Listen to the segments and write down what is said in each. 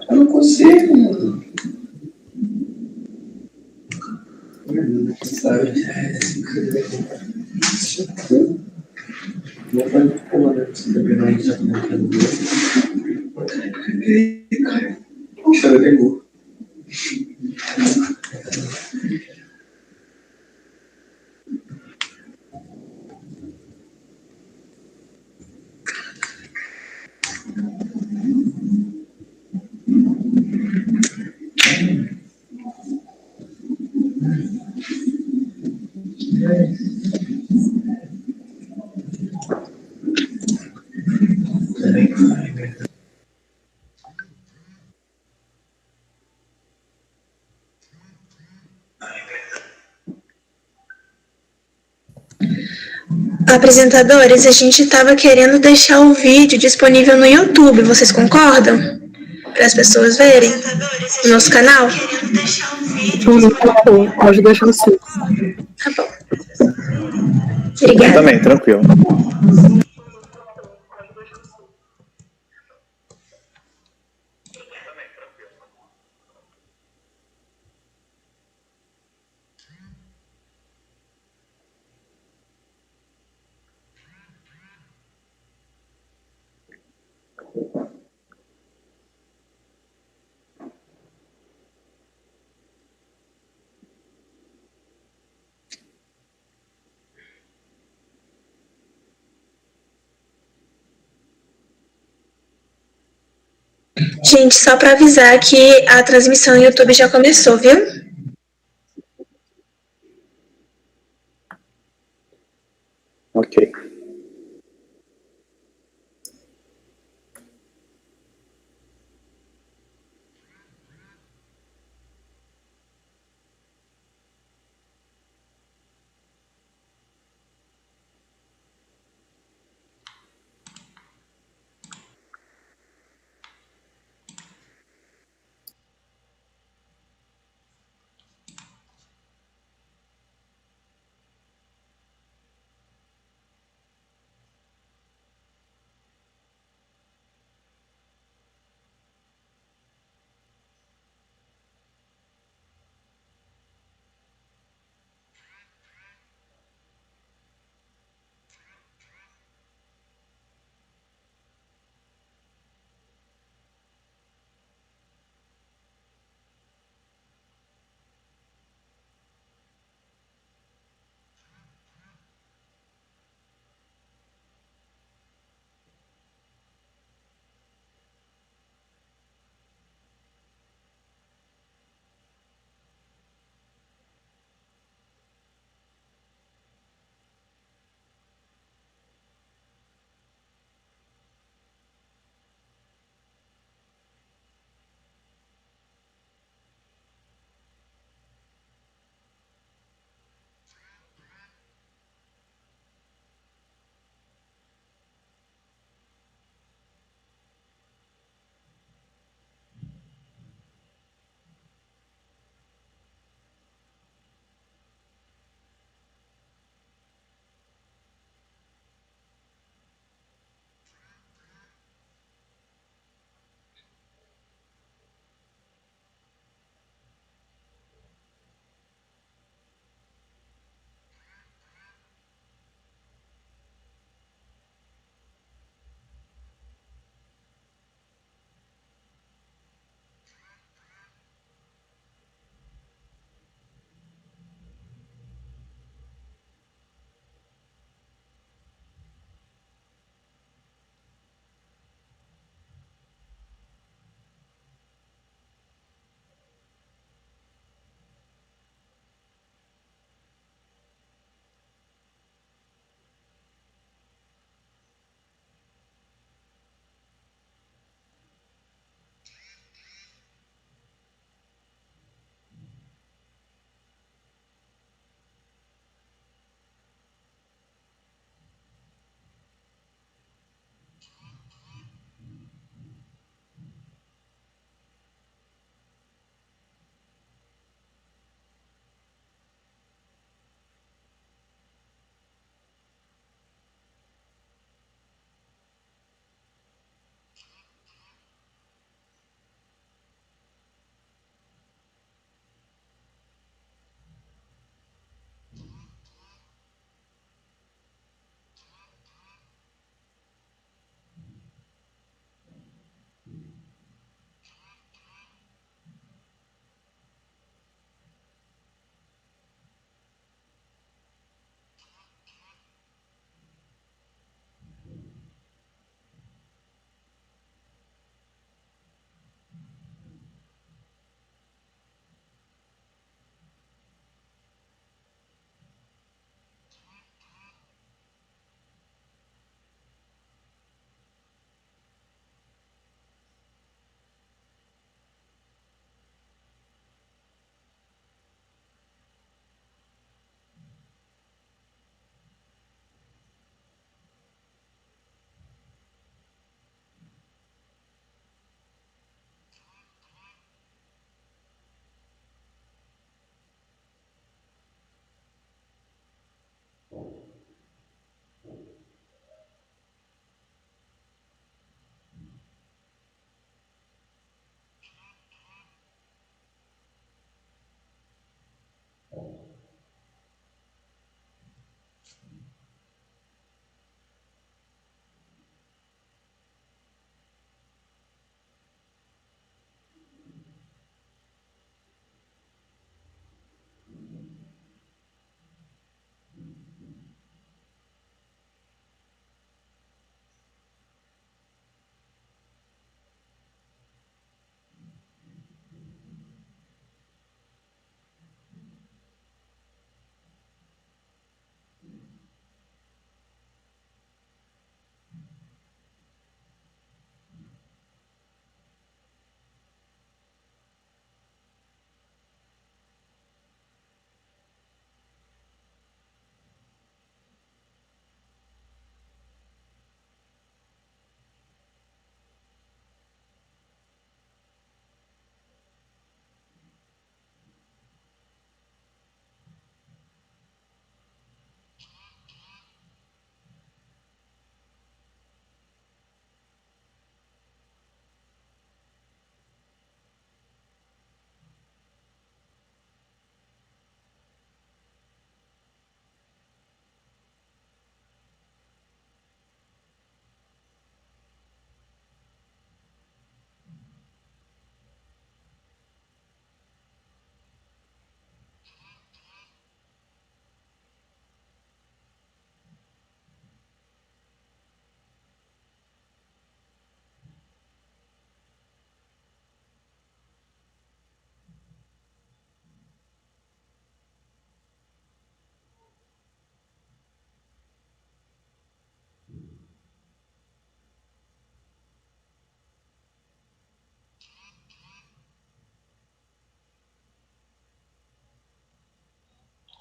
Eu não consigo. Sabe? Não vai pular, né? Você também não já comentando isso. Cara, pegou. Apresentadores, a gente estava querendo deixar o vídeo disponível no YouTube, vocês concordam? Para as pessoas verem no nosso canal? Pode deixar assim. Tá bom. Obrigada. Também, tranquilo. Gente, só para avisar que a transmissão no YouTube já começou, viu? Ok.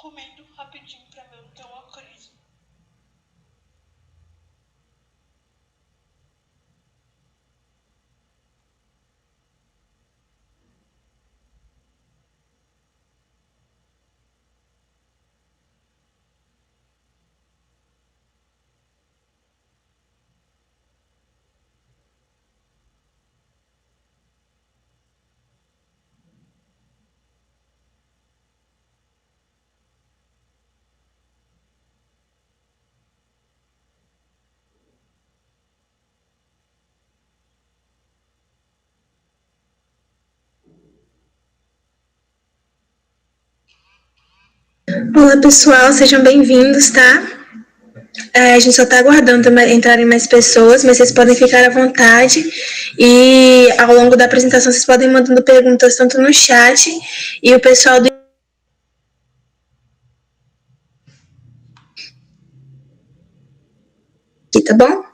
comendo rapidinho pra mim não ter uma crise. Olá pessoal, sejam bem-vindos, tá? A gente só está aguardando entrarem mais pessoas, mas vocês podem ficar à vontade e ao longo da apresentação vocês podem ir mandando perguntas tanto no chat e o pessoal do aqui, tá bom?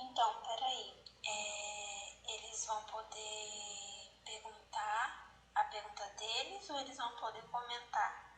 Então, peraí, eles vão poder perguntar a pergunta deles ou eles vão poder comentar?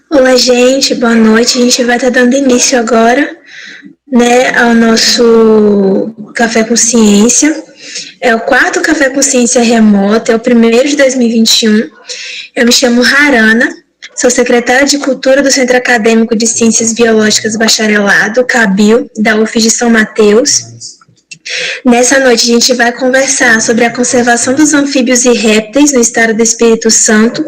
Olá, gente, boa noite. A gente vai estar dando início agora, né, ao nosso Café com Ciência. É o 4º Café com Ciência remoto, é o primeiro de 2021. Eu me chamo Harana, sou secretária de Cultura do Centro Acadêmico de Ciências Biológicas Bacharelado, CABIL, da UF de São Mateus. Nessa noite a gente vai conversar sobre a conservação dos anfíbios e répteis no estado do Espírito Santo,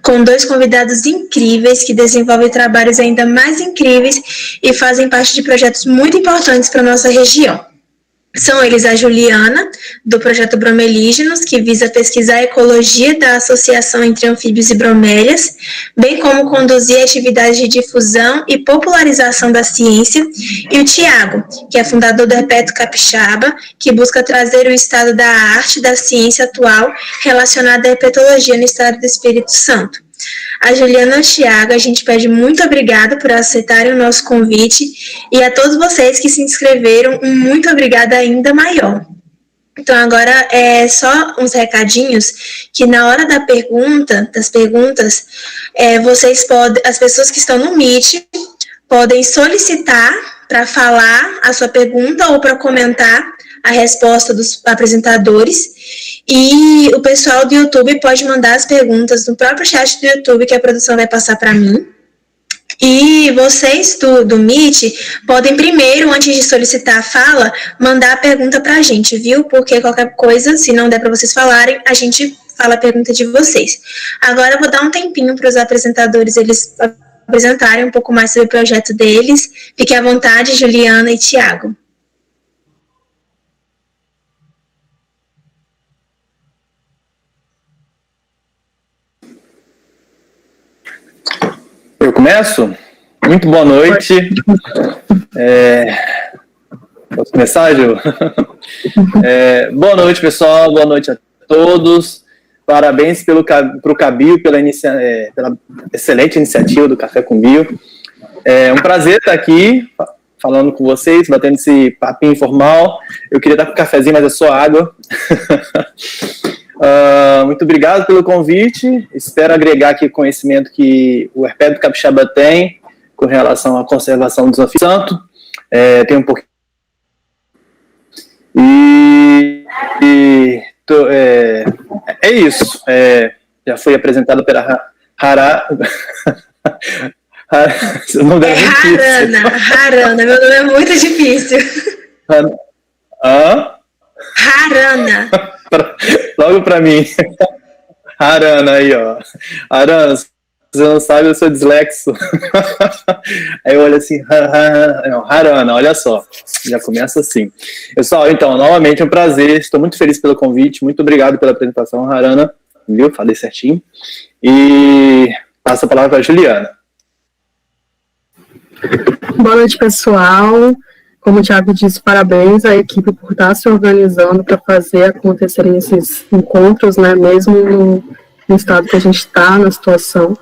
com 2 convidados incríveis que desenvolvem trabalhos ainda mais incríveis e fazem parte de projetos muito importantes para a nossa região. São eles a Juliana, do projeto Bromelígenos, que visa pesquisar a ecologia da associação entre anfíbios e bromélias, bem como conduzir atividades de difusão e popularização da ciência, e o Tiago, que é fundador do Herpeto Capixaba, que busca trazer o estado da arte e da ciência atual relacionada à herpetologia no estado do Espírito Santo. A Juliana e o Tiago, a gente pede muito obrigada por aceitarem o nosso convite e a todos vocês que se inscreveram, um muito obrigada ainda maior. Então, agora é só uns recadinhos, que na hora das perguntas, vocês podem, as pessoas que estão no Meet podem solicitar para falar a sua pergunta ou para comentar a resposta dos apresentadores. E o pessoal do YouTube pode mandar as perguntas no próprio chat do YouTube, que a produção vai passar para mim. E vocês do Meet podem primeiro, antes de solicitar a fala, mandar a pergunta para a gente, viu? Porque qualquer coisa, se não der para vocês falarem, a gente fala a pergunta de vocês. Agora eu vou dar um tempinho para os apresentadores, eles apresentarem um pouco mais sobre o projeto deles. Fiquem à vontade, Juliana e Tiago. Eu começo? Muito boa noite. Posso começar, Ju? Boa noite, pessoal. Boa noite a todos. Parabéns pro CABIL pela excelente iniciativa do Café com Bio. É um prazer estar aqui falando com vocês, batendo esse papinho informal. Eu queria estar com um cafezinho, mas é só água. Muito obrigado pelo convite. Espero agregar aqui o conhecimento que o Herpeto Capixaba tem com relação à conservação dos anfíbios. Tem um pouquinho. É isso. Já foi apresentado pela Harana, meu nome é muito difícil. Harana. Logo para mim. Harana aí, ó. Harana, se você não sabe, eu sou dislexo. Aí eu olho assim, Harana, olha só. Já começa assim. Pessoal, então, novamente é um prazer. Estou muito feliz pelo convite. Muito obrigado pela apresentação, Harana. Viu? Falei certinho. E passo a palavra para a Juliana. Boa noite, pessoal. Como o Thiago disse, parabéns à equipe por estar se organizando para fazer acontecerem esses encontros, né, mesmo no estado que a gente está, na situação.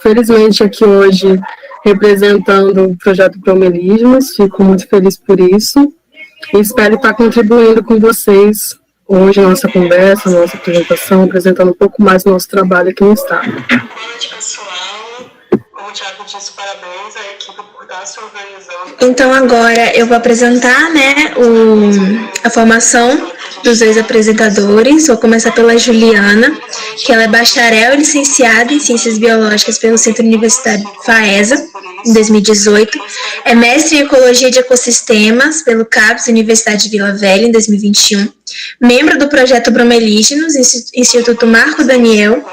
Felizmente, aqui hoje, representando o projeto Bromelígenos, fico muito feliz por isso e espero estar contribuindo com vocês hoje na nossa conversa, na nossa apresentação, apresentando um pouco mais do nosso trabalho aqui no estado. Boa noite, pessoal. Como o Thiago disse, parabéns à equipe por estar se organizando. Então, agora eu vou apresentar, né, a formação dos 2 apresentadores. Vou começar pela Juliana, que ela é bacharel e licenciada em Ciências Biológicas pelo Centro Universitário FAESA, em 2018. É mestre em Ecologia de Ecossistemas pelo CAPES, Universidade de Vila Velha, em 2021. Membro do projeto Bromelígenos, Instituto Marcos Daniel,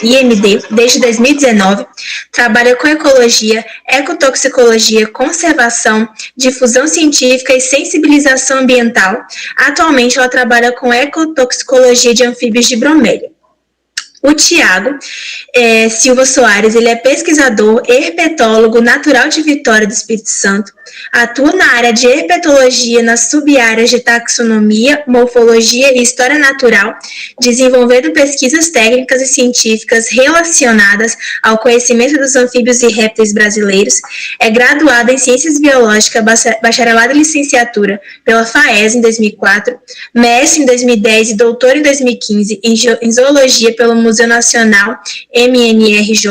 IMD, desde 2019. Trabalha com ecologia, ecotoxicologia, conservação, difusão científica e sensibilização ambiental. Atualmente, ela trabalha com ecotoxicologia de anfíbios de bromélia. O Tiago Silva Soares, ele é pesquisador, herpetólogo natural de Vitória do Espírito Santo, atua na área de herpetologia nas sub-áreas de taxonomia, morfologia e história natural, desenvolvendo pesquisas técnicas e científicas relacionadas ao conhecimento dos anfíbios e répteis brasileiros, é graduado em Ciências Biológicas, bacharelado e licenciatura pela FAES em 2004, mestre em 2010 e doutor em 2015 em Zoologia pelo Museu Nacional MNRJ,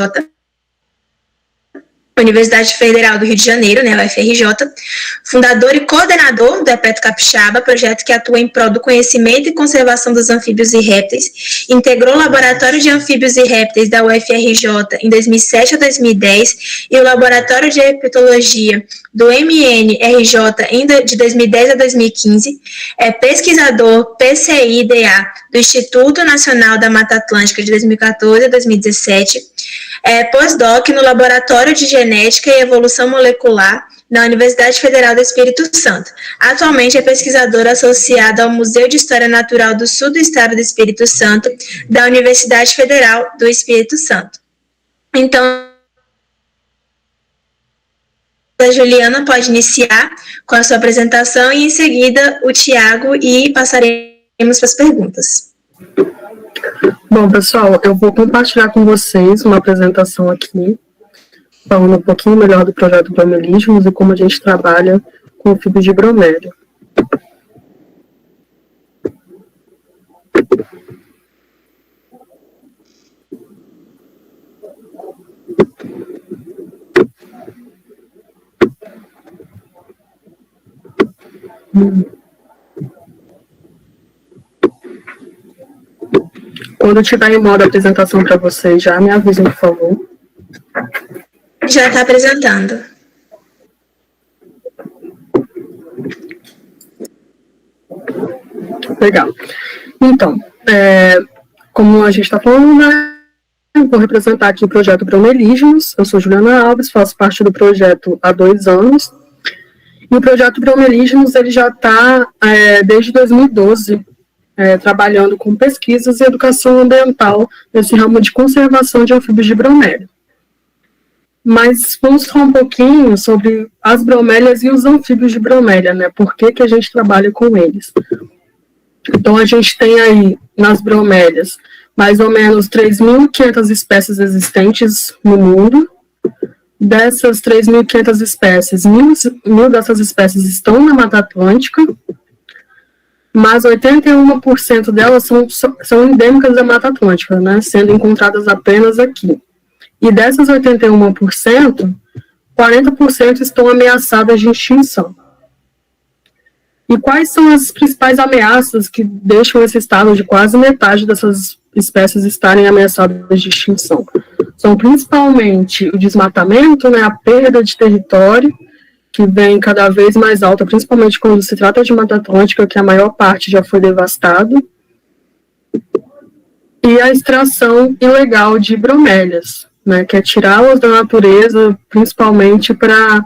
Universidade Federal do Rio de Janeiro, né, UFRJ, fundador e coordenador do Hepeto Capixaba, projeto que atua em prol do conhecimento e conservação dos anfíbios e répteis, integrou o Laboratório de Anfíbios e Répteis da UFRJ em 2007 a 2010 e o Laboratório de Herpetologia do MNRJ de 2010 a 2015, é pesquisador PCI-DA do Instituto Nacional da Mata Atlântica de 2014 a 2017, é pós-doc no Laboratório de Genética e Evolução Molecular na Universidade Federal do Espírito Santo. Atualmente é pesquisadora associada ao Museu de História Natural do Sul do Estado do Espírito Santo, da Universidade Federal do Espírito Santo. Então, a Juliana pode iniciar com a sua apresentação e, em seguida, o Tiago, e passaremos para as perguntas. Bom, pessoal, eu vou compartilhar com vocês uma apresentação aqui, falando um pouquinho melhor do projeto Bromelismos e como a gente trabalha com fibras de bromélia. Quando tiver em modo apresentação para vocês, já me avisem, por favor. Já está apresentando. Legal. Então, como a gente está falando, né, eu vou representar aqui o projeto Bromelismos. Eu sou Juliana Alves, faço parte do projeto há 2 anos. E o projeto Bromelismos, ele já está, desde 2012, trabalhando com pesquisas e educação ambiental nesse ramo de conservação de anfíbios de bromélia. Mas vamos falar um pouquinho sobre as bromélias e os anfíbios de bromélia, né? Por que a gente trabalha com eles? Então, a gente tem aí, nas bromélias, mais ou menos 3.500 espécies existentes no mundo. Dessas 3.500 espécies, 1.000 dessas espécies estão na Mata Atlântica, mas 81% delas são endêmicas da Mata Atlântica, né, sendo encontradas apenas aqui. E dessas 81%, 40% estão ameaçadas de extinção. E quais são as principais ameaças que deixam esse estado de quase metade dessas espécies estarem ameaçadas de extinção? São principalmente o desmatamento, né, a perda de território, que vem cada vez mais alta, principalmente quando se trata de Mata Atlântica, que a maior parte já foi devastada, e a extração ilegal de bromélias, né, que é tirá-las da natureza, principalmente para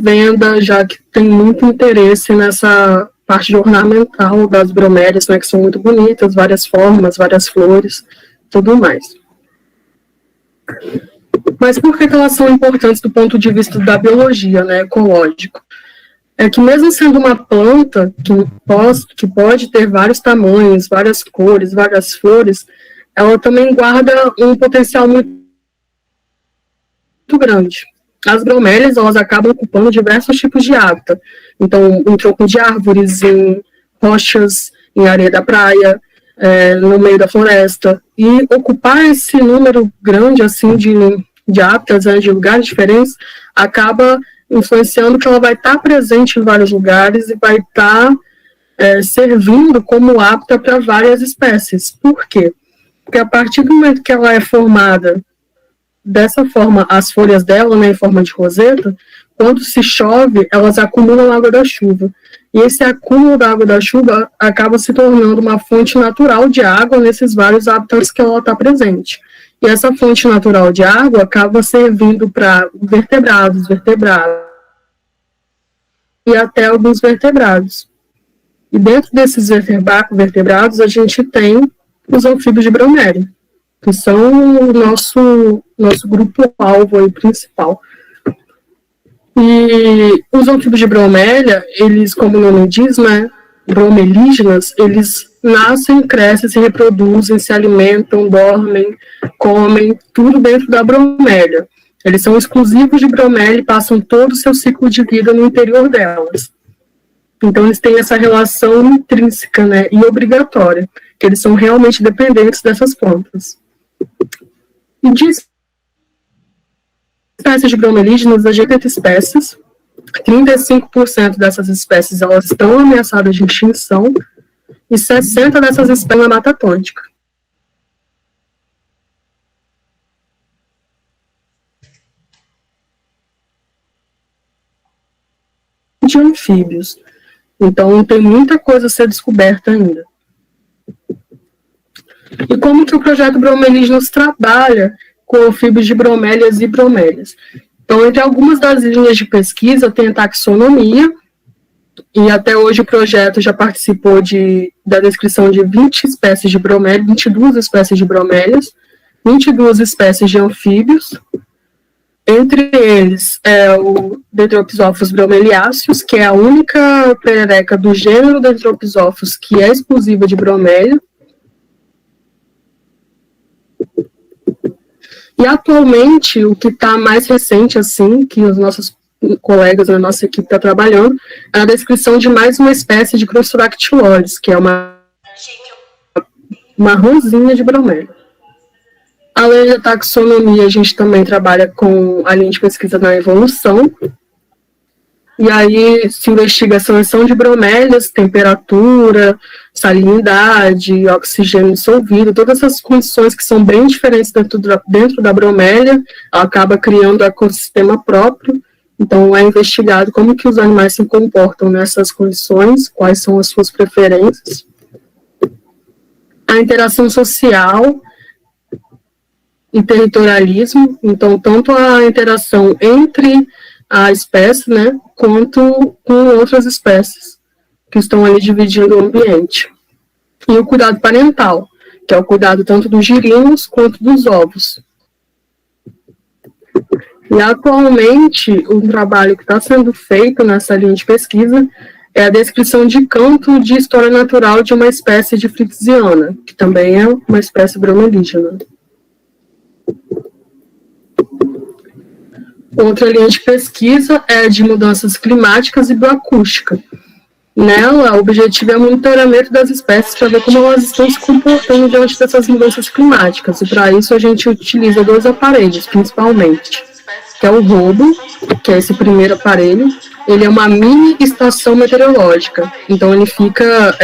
venda, já que tem muito interesse nessa parte ornamental das bromélias, né, que são muito bonitas, várias formas, várias flores, tudo mais. Mas por que elas são importantes do ponto de vista da biologia, né, ecológico? É que mesmo sendo uma planta que pode ter vários tamanhos, várias cores, várias flores, ela também guarda um potencial muito grande. As bromélias, elas acabam ocupando diversos tipos de hábitat. Então, em tronco de árvores, em rochas, em areia da praia, no meio da floresta. E ocupar esse número grande, assim, de hábitats, né, de lugares diferentes, acaba influenciando que ela vai estar presente em vários lugares e vai estar servindo como hábitat para várias espécies. Por quê? Porque a partir do momento que ela é formada dessa forma, as folhas dela, né, em forma de roseta, quando se chove, elas acumulam água da chuva. E esse acúmulo da água da chuva acaba se tornando uma fonte natural de água nesses vários hábitats que ela está presente. E essa fonte natural de água acaba servindo para vertebrados e até alguns vertebrados. E dentro desses vertebrados, a gente tem os anfíbios de bromélia, que são o nosso grupo-alvo aí principal. E os anfíbios de bromélia, eles, como o nome diz, né, bromelígenas, eles nascem, crescem, se reproduzem, se alimentam, dormem, comem, tudo dentro da bromélia. Eles são exclusivos de bromélia e passam todo o seu ciclo de vida no interior delas. Então, eles têm essa relação intrínseca, né, e obrigatória, que eles são realmente dependentes dessas plantas. E disso espécies de bromelígenas, das 80 espécies, 35% dessas espécies elas estão ameaçadas de extinção e 60 dessas espécies na Mata Atlântica. De anfíbios. Então, tem muita coisa a ser descoberta ainda. E como que o projeto Bromelígenas trabalha com anfíbios de bromélias e bromélias? Então, entre algumas das linhas de pesquisa, tem a taxonomia, e até hoje o projeto já participou da descrição de 20 espécies de bromélias, 22 espécies de bromélias, 22 espécies de anfíbios. Entre eles é o Dendropisófilos bromeliáceos, que é a única perereca do gênero Dendropisófilos que é exclusiva de bromélia. E atualmente, o que está mais recente, assim, que os nossos colegas da nossa equipe está trabalhando, é a descrição de mais uma espécie de Crossuractyloides, que é uma marronzinha de bromélia. Além da taxonomia, a gente também trabalha com a linha de pesquisa na evolução. E aí se investiga a seleção de bromélias, temperatura, salinidade, oxigênio dissolvido, todas essas condições que são bem diferentes dentro da bromélia, ela acaba criando um ecossistema próprio. Então é investigado como que os animais se comportam nessas condições, quais são as suas preferências. A interação social e territorialismo, então tanto a interação entre a espécie, né, quanto com outras espécies que estão ali dividindo o ambiente. E o cuidado parental, que é o cuidado tanto dos girinos quanto dos ovos. E atualmente, um trabalho que está sendo feito nessa linha de pesquisa é a descrição de campo de história natural de uma espécie de Frixiana, que também é uma espécie bromelígena. Outra linha de pesquisa é de mudanças climáticas e bioacústica. Nela, o objetivo é o monitoramento das espécies para ver como elas estão se comportando diante dessas mudanças climáticas. E para isso a gente utiliza 2 aparelhos, principalmente, que é o ROBO, que é esse primeiro aparelho. Ele é uma mini estação meteorológica. Então ele fica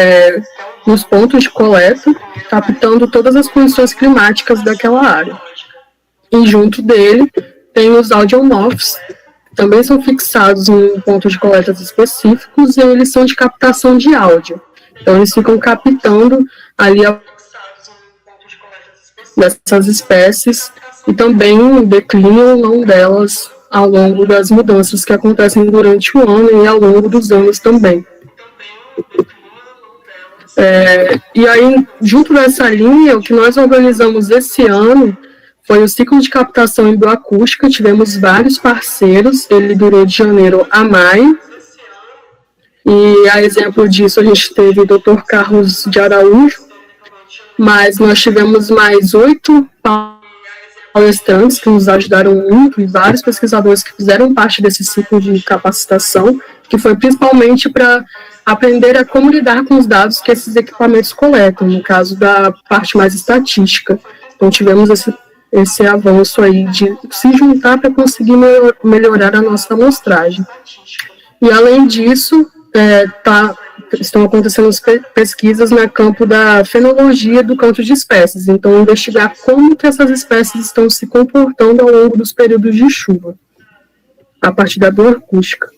nos pontos de coleta, captando todas as condições climáticas daquela área. E junto dele tem os audiomorphs, que também são fixados em pontos de coletas específicos, e eles são de captação de áudio. Então, eles ficam captando ali dessas espécies e também o declínio ou não delas ao longo das mudanças que acontecem durante o ano e ao longo dos anos também. E aí, junto dessa linha, o que nós organizamos esse ano foi o ciclo de captação em bioacústica. Tivemos vários parceiros, ele durou de janeiro a maio, e a exemplo disso a gente teve o Dr. Carlos de Araújo, mas nós tivemos mais 8 palestrantes que nos ajudaram muito, e vários pesquisadores que fizeram parte desse ciclo de capacitação, que foi principalmente para aprender a como lidar com os dados que esses equipamentos coletam, no caso da parte mais estatística. Então tivemos esse avanço aí de se juntar para conseguir melhorar a nossa amostragem. E, além disso, estão acontecendo pesquisas no campo da fenologia do canto de espécies, então investigar como que essas espécies estão se comportando ao longo dos períodos de chuva, a partir da bioacústica.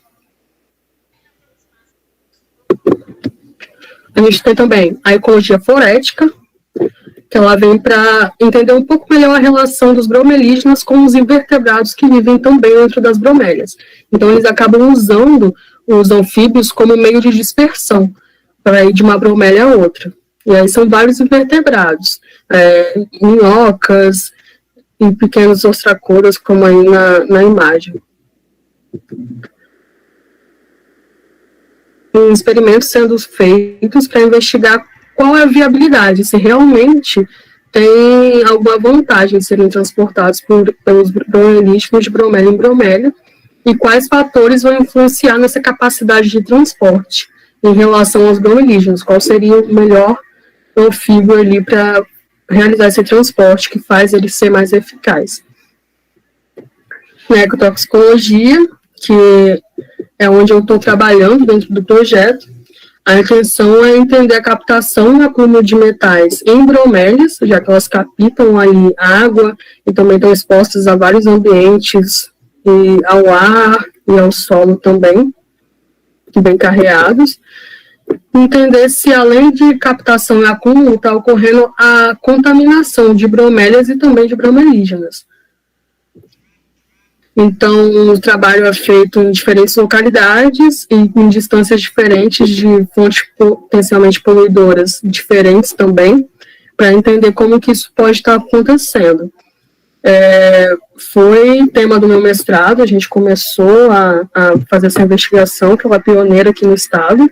A gente tem também a ecologia florética, que ela vem para entender um pouco melhor a relação dos bromelígenas com os invertebrados que vivem também dentro das bromélias. Então, eles acabam usando os anfíbios como meio de dispersão, para ir de uma bromélia a outra. E aí são vários invertebrados, minhocas e pequenos ostracoras, como aí na imagem. Tem experimentos sendo feitos para investigar qual é a viabilidade, se realmente tem alguma vantagem em serem transportados pelos bromelígenos de bromélia em bromélia, e quais fatores vão influenciar nessa capacidade de transporte em relação aos bromelígenos, qual seria o melhor anfíbio ali para realizar esse transporte que faz ele ser mais eficaz. na ecotoxicologia, que é onde eu estou trabalhando dentro do projeto. A intenção é entender a captação e acúmulo de metais em bromélias, já que elas captam ali água e também estão expostas a vários ambientes, e ao ar e ao solo também, bem carreados. Entender se, além de captação e acúmulo, está ocorrendo a contaminação de bromélias e também de bromelígenas. Então, o trabalho é feito em diferentes localidades e em distâncias diferentes de fontes potencialmente poluidoras diferentes também, para entender como que isso pode estar acontecendo. Foi tema do meu mestrado, a gente começou a fazer essa investigação, que é uma pioneira aqui no estado,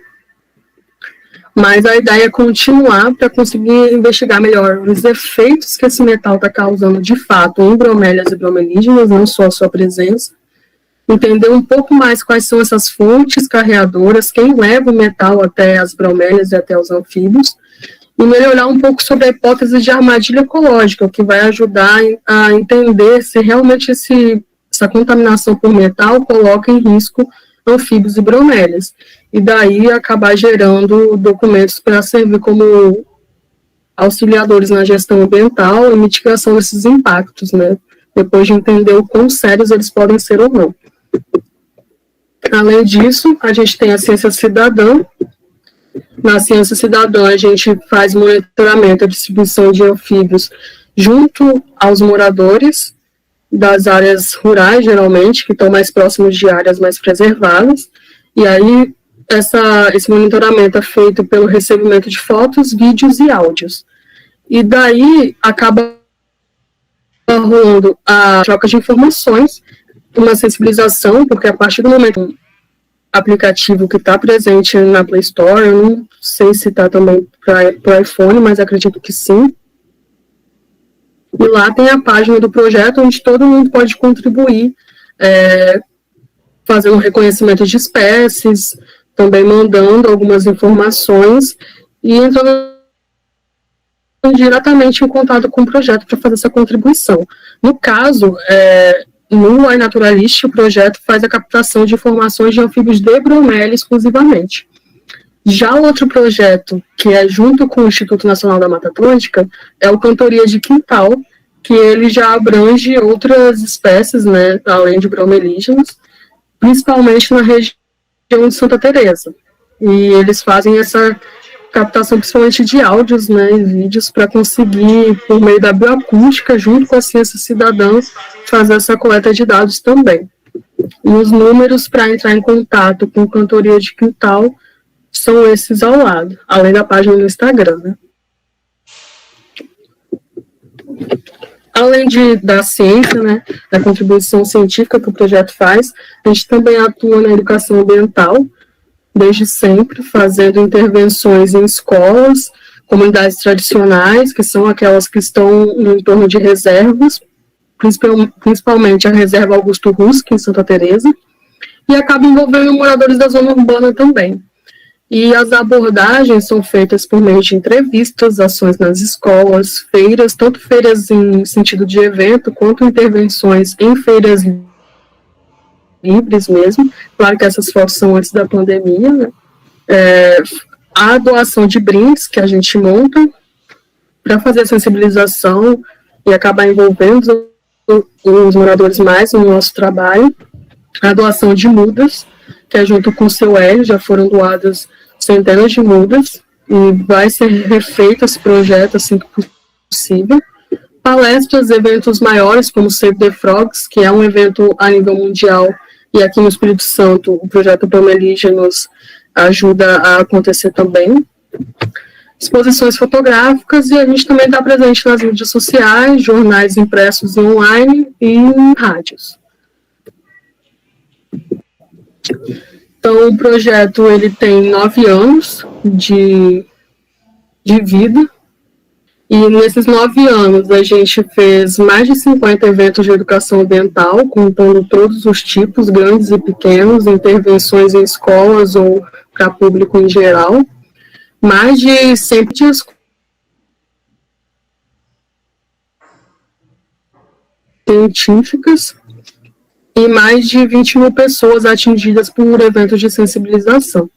mas a ideia é continuar para conseguir investigar melhor os efeitos que esse metal está causando de fato em bromélias e bromelígenas, não só a sua presença, entender um pouco mais quais são essas fontes carreadoras, quem leva o metal até as bromélias e até os anfíbios, e melhorar um pouco sobre a hipótese de armadilha ecológica, o que vai ajudar a entender se realmente essa contaminação por metal coloca em risco anfíbios e bromélias, e daí acabar gerando documentos para servir como auxiliadores na gestão ambiental e mitigação desses impactos, né? Depois de entender o quão sérios eles podem ser ou não. Além disso, a gente tem a ciência cidadã. Na ciência cidadã, a gente faz monitoramento da distribuição de anfíbios junto aos moradores das áreas rurais, geralmente, que estão mais próximos de áreas mais preservadas, e aí esse monitoramento é feito pelo recebimento de fotos, vídeos e áudios. E daí acaba rolando a troca de informações, uma sensibilização, porque a partir do momento aplicativo que está presente na Play Store, eu não sei se está também para o iPhone, mas acredito que sim. E lá tem a página do projeto onde todo mundo pode contribuir, fazendo reconhecimento de espécies, também mandando algumas informações e entrando diretamente em contato com o projeto para fazer essa contribuição. No caso, no iNaturalist, o projeto faz a captação de informações de anfíbios de bromélia exclusivamente. Já o outro projeto, que é junto com o Instituto Nacional da Mata Atlântica, é o Cantoria de Quintal, que ele já abrange outras espécies, né, além de bromelígenas, principalmente na região de Santa Teresa. E eles fazem essa captação principalmente de áudios, né, e vídeos para conseguir, por meio da bioacústica, junto com a ciência cidadã, fazer essa coleta de dados também. E os números para entrar em contato com o Cantoria de Quintal são esses ao lado, além da página do Instagram, né. Além da ciência, né, da contribuição científica que o projeto faz, a gente também atua na educação ambiental, desde sempre, fazendo intervenções em escolas, comunidades tradicionais, que são aquelas que estão no entorno de reservas, principalmente a reserva Augusto Rusk, em Santa Teresa, e acaba envolvendo moradores da zona urbana também. E as abordagens são feitas por meio de entrevistas, ações nas escolas, feiras, tanto feiras em sentido de evento, quanto intervenções em feiras livres mesmo. Claro que essas fotos são antes da pandemia, né? A doação de brindes que a gente monta para fazer a sensibilização e acabar envolvendo os moradores mais no nosso trabalho. A doação de mudas, que é junto com o seu Hélio, já foram doadas centenas de mudas, e vai ser refeito esse projeto assim que possível. Palestras, eventos maiores, como o Save the Frogs, que é um evento a nível mundial, e aqui no Espírito Santo, o projeto Bromelígenos ajuda a acontecer também. Exposições fotográficas, e a gente também está presente nas mídias sociais, jornais impressos e online, e em rádios. Então, o projeto ele tem 9 anos de vida, e nesses 9 anos a gente fez mais de 50 eventos de educação ambiental, contando todos os tipos, grandes e pequenos, intervenções em escolas ou para público em geral, mais de 100 dias científicas, e mais de 20 mil pessoas atingidas por eventos de sensibilização.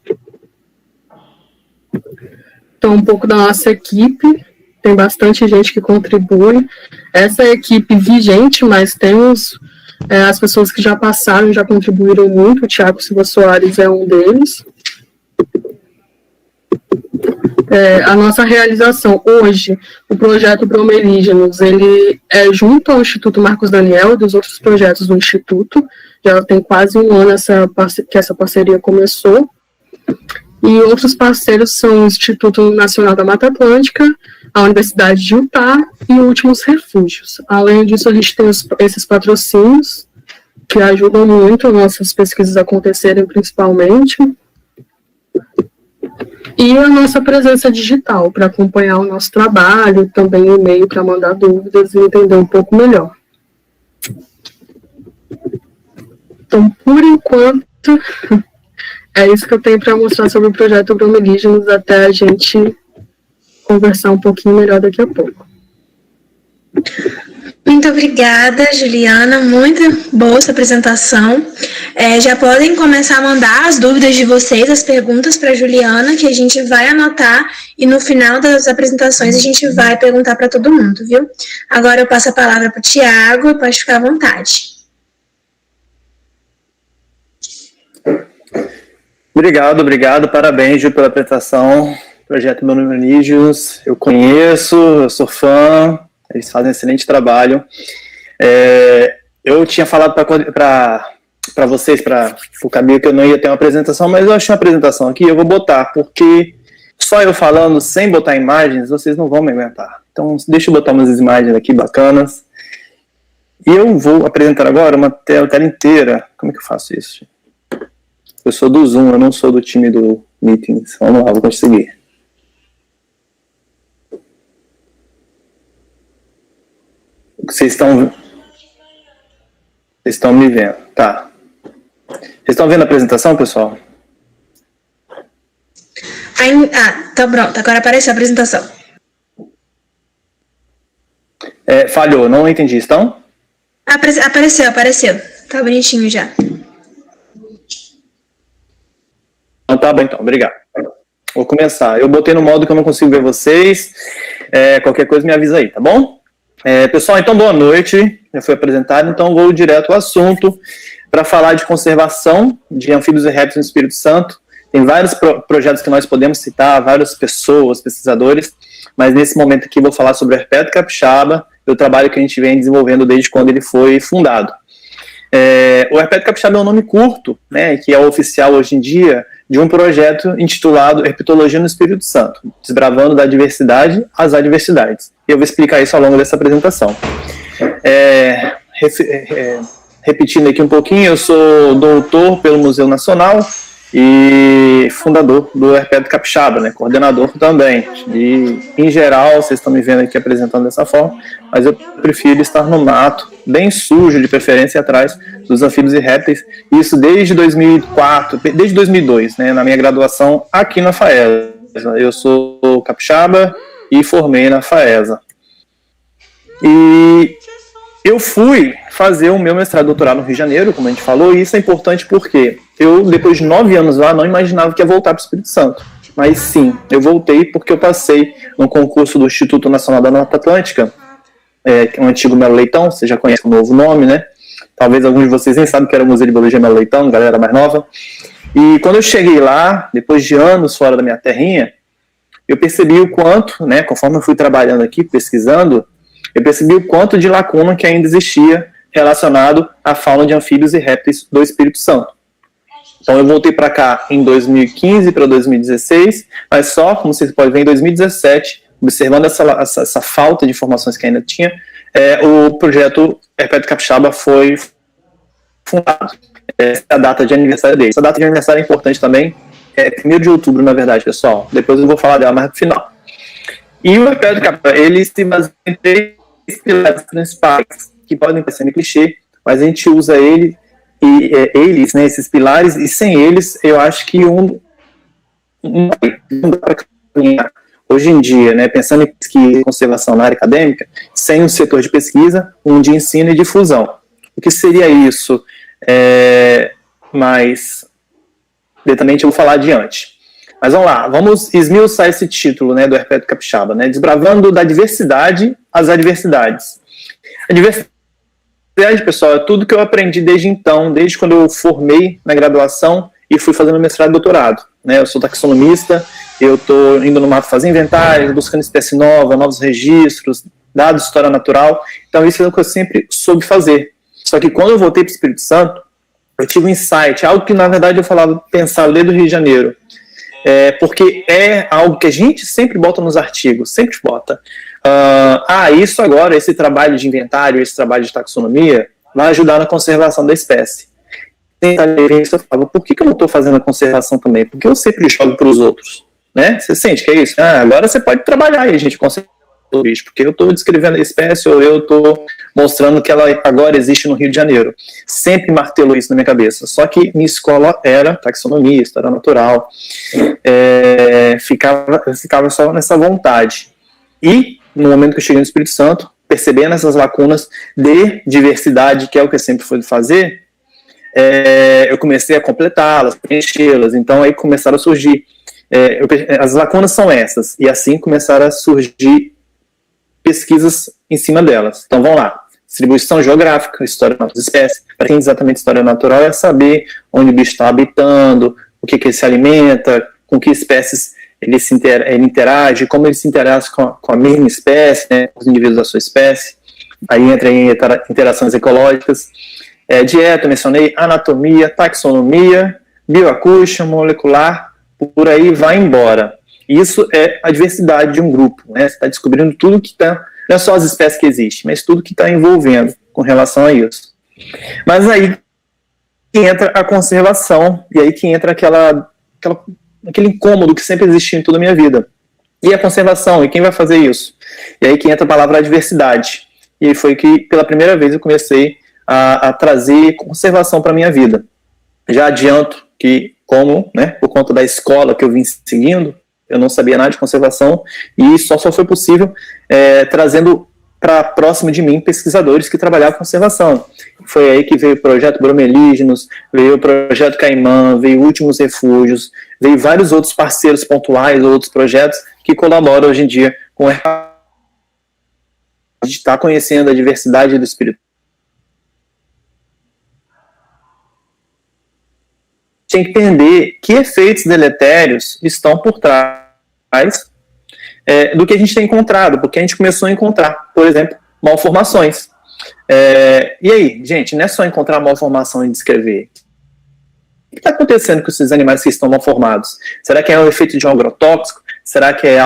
Então, um pouco da nossa equipe, tem bastante gente que contribui. Essa é a equipe vigente, mas temos as pessoas que já passaram, já contribuíram muito. O Thiago Silva Soares é um deles. A nossa realização hoje, o projeto Bromelígenos, ele é junto ao Instituto Marcos Daniel e dos outros projetos do Instituto. Já tem quase um ano que essa parceria começou. E outros parceiros são o Instituto Nacional da Mata Atlântica, a Universidade de Utah e Últimos Refúgios. Além disso, a gente tem esses patrocínios que ajudam muito as nossas pesquisas a acontecerem, principalmente. E a nossa presença digital, para acompanhar o nosso trabalho, também e-mail para mandar dúvidas e entender um pouco melhor. Então, por enquanto, é isso que eu tenho para mostrar sobre o projeto Bromelígenos, até a gente conversar um pouquinho melhor daqui a pouco. Muito obrigada, Juliana. Muito boa essa apresentação. Já podem começar a mandar as dúvidas de vocês, as perguntas para a Juliana, que a gente vai anotar e no final das apresentações a gente vai perguntar para todo mundo, viu? Agora eu passo a palavra para o Thiago, pode ficar à vontade. Obrigado. Parabéns, Ju, pela apresentação. Projeto Bromelígenos, eu conheço, eu sou fã, eles fazem um excelente trabalho. Eu tinha falado para vocês, para o Camilo, que eu não ia ter uma apresentação, mas eu achei uma apresentação aqui, eu vou botar, porque só eu falando sem botar imagens, vocês não vão me aguentar. Então, deixa eu botar umas imagens aqui bacanas. E eu vou apresentar agora uma tela inteira. Como é que eu faço isso? Eu sou do Zoom, eu não sou do time do Meetings. Vamos lá, vou conseguir. Vocês estão me vendo, tá? Vocês estão vendo a apresentação, pessoal? Tá pronto, agora apareceu a apresentação. Falhou, não entendi, estão? Apareceu. Tá bonitinho já. Tá bom, então, obrigado. Vou começar. Eu botei no modo que eu não consigo ver vocês. Qualquer coisa me avisa aí, tá bom? Pessoal, então boa noite. Já foi apresentado, então vou direto ao assunto para falar de conservação de anfíbios e répteis no Espírito Santo. Tem vários projetos que nós podemos citar, várias pessoas, pesquisadores, mas nesse momento aqui vou falar sobre o Herpeto Capixaba e o trabalho que a gente vem desenvolvendo desde quando ele foi fundado. O Herpeto Capixaba é um nome curto, né, que é o oficial hoje em dia, de um projeto intitulado Herpetologia no Espírito Santo, desbravando da diversidade às adversidades. Eu vou explicar isso ao longo dessa apresentação. Repetindo aqui um pouquinho, eu sou doutor pelo Museu Nacional e fundador do Herpeto Capixaba, né, coordenador também. E, em geral, vocês estão me vendo aqui apresentando dessa forma, mas eu prefiro estar no mato, bem sujo, de preferência atrás dos anfíbios e répteis, isso desde 2002, né, na minha graduação aqui na FAESA. Eu sou capixaba e formei na FAESA. E eu fui fazer o meu mestrado e doutorado no Rio de Janeiro, como a gente falou, e isso é importante porque eu, depois de 9 anos lá, não imaginava que ia voltar para o Espírito Santo. Mas sim, eu voltei porque eu passei no concurso do Instituto Nacional da Mata Atlântica, que é um antigo Melo Leitão, você já conhece o novo nome, né? Talvez alguns de vocês nem sabem que era o Museu de Biologia Melo Leitão, galera mais nova. E quando eu cheguei lá, depois de anos fora da minha terrinha, eu percebi o quanto, né, conforme eu fui trabalhando aqui, pesquisando, eu percebi o quanto de lacuna que ainda existia relacionado à fauna de anfíbios e répteis do Espírito Santo. Então eu voltei para cá em 2015 para 2016, mas só, como vocês podem ver, em 2017, observando essa falta de informações que ainda tinha, o projeto Herpeto Capixaba foi fundado. Essa é a data de aniversário dele. Essa data de aniversário é importante também, 1º de outubro, na verdade, pessoal. Depois eu vou falar dela mais no final. E o Herpeto Capixaba, ele se baseia em 3 pilares principais, que podem parecer meio clichê, mas a gente usa eles, né, esses pilares, e sem eles, eu acho que não dá para caminhar. Hoje em dia, né, pensando em pesquisa e conservação na área acadêmica, sem um setor de pesquisa, um de ensino e difusão. O que seria isso? Mas detalhadamente eu vou falar adiante. Mas vamos lá, vamos esmiuçar esse título, né, do Herpeto Capixaba, né, desbravando da diversidade às adversidades. A diversidade, pessoal, é tudo que eu aprendi desde então, desde quando eu formei na graduação e fui fazendo mestrado e doutorado. Né, eu sou taxonomista, eu estou indo no mato fazer inventários, buscando espécie nova, novos registros, dados de história natural. Então isso é o que eu sempre soube fazer. Só que quando eu voltei para o Espírito Santo, eu tive um insight, algo que na verdade eu pensava desde o Rio de Janeiro. Porque é algo que a gente sempre bota nos artigos, sempre bota. Isso agora, esse trabalho de inventário, esse trabalho de taxonomia, vai ajudar na conservação da espécie. Eu falava, por que eu não estou fazendo a conservação também? Porque eu sempre jogo para os outros. Né? Você sente que é isso? Agora você pode trabalhar aí, gente, conservar o bicho, porque eu estou descrevendo a espécie ou eu estou mostrando que ela agora existe no Rio de Janeiro. Sempre martelou isso na minha cabeça. Só que minha escola era taxonomia, história natural. Ficava só nessa vontade. E, no momento que eu cheguei no Espírito Santo, percebendo essas lacunas de diversidade, que é o que eu sempre fui fazer, eu comecei a completá-las, preenchê-las. Então, aí começaram a surgir. As lacunas são essas. E assim começaram a surgir pesquisas em cima delas. Então, vamos lá. Distribuição geográfica, história das espécies. Para quem exatamente história natural é saber onde o bicho está habitando, o que ele se alimenta, com que espécies ele interage, como ele se interage com a mesma espécie, né, os indivíduos da sua espécie. Aí entra em interações ecológicas. Dieta, mencionei, anatomia, taxonomia, bioacústica, molecular, por aí vai embora. Isso é a diversidade de um grupo, né? Você está descobrindo tudo que está, não é só as espécies que existem, mas tudo que está envolvendo com relação a isso. Mas aí que entra a conservação, e aí que entra aquele incômodo que sempre existiu em toda a minha vida. E a conservação, e quem vai fazer isso? E aí que entra a palavra diversidade. E aí foi que, pela primeira vez, eu comecei a trazer conservação para a minha vida. Já adianto que, por conta da escola que eu vim seguindo, eu não sabia nada de conservação, e só foi possível trazendo para próximo de mim pesquisadores que trabalhavam com conservação. Foi aí que veio o projeto Bromelígenos, veio o projeto Caimã, veio Últimos Refúgios, veio vários outros parceiros pontuais, outros projetos que colaboram hoje em dia com a gente está conhecendo a diversidade do espírito. Tem que entender que efeitos deletérios estão por trás do que a gente tem encontrado, porque a gente começou a encontrar, por exemplo, malformações. E aí, gente, não é só encontrar malformação e descrever. O que está acontecendo com esses animais que estão malformados? Será que é um efeito de um agrotóxico? Será que é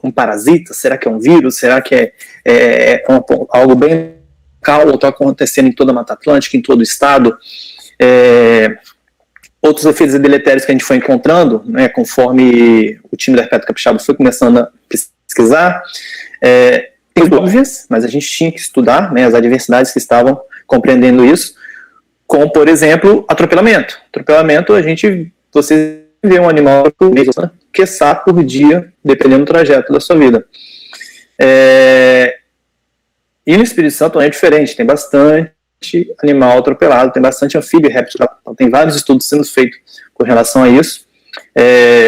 um parasita? Será que é um vírus? Será que é algo bem local ou está acontecendo em toda a Mata Atlântica, em todo o estado? Outros efeitos deletérios que a gente foi encontrando, né, conforme o time da Herpeto Capixaba foi começando a pesquisar, óbvias, mas a gente tinha que estudar, né, as adversidades que estavam compreendendo isso, como, por exemplo, atropelamento. Atropelamento, você vê um animal por mês, quiçá por dia, dependendo do trajeto da sua vida. E no Espírito Santo é diferente, tem bastante animal atropelado, tem bastante anfíbio e réptil, tem vários estudos sendo feitos com relação a isso,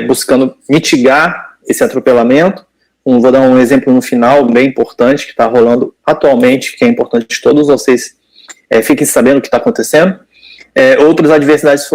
buscando mitigar esse atropelamento. Vou dar um exemplo no final, bem importante, que está rolando atualmente, que é importante que todos vocês fiquem sabendo o que está acontecendo. Outras adversidades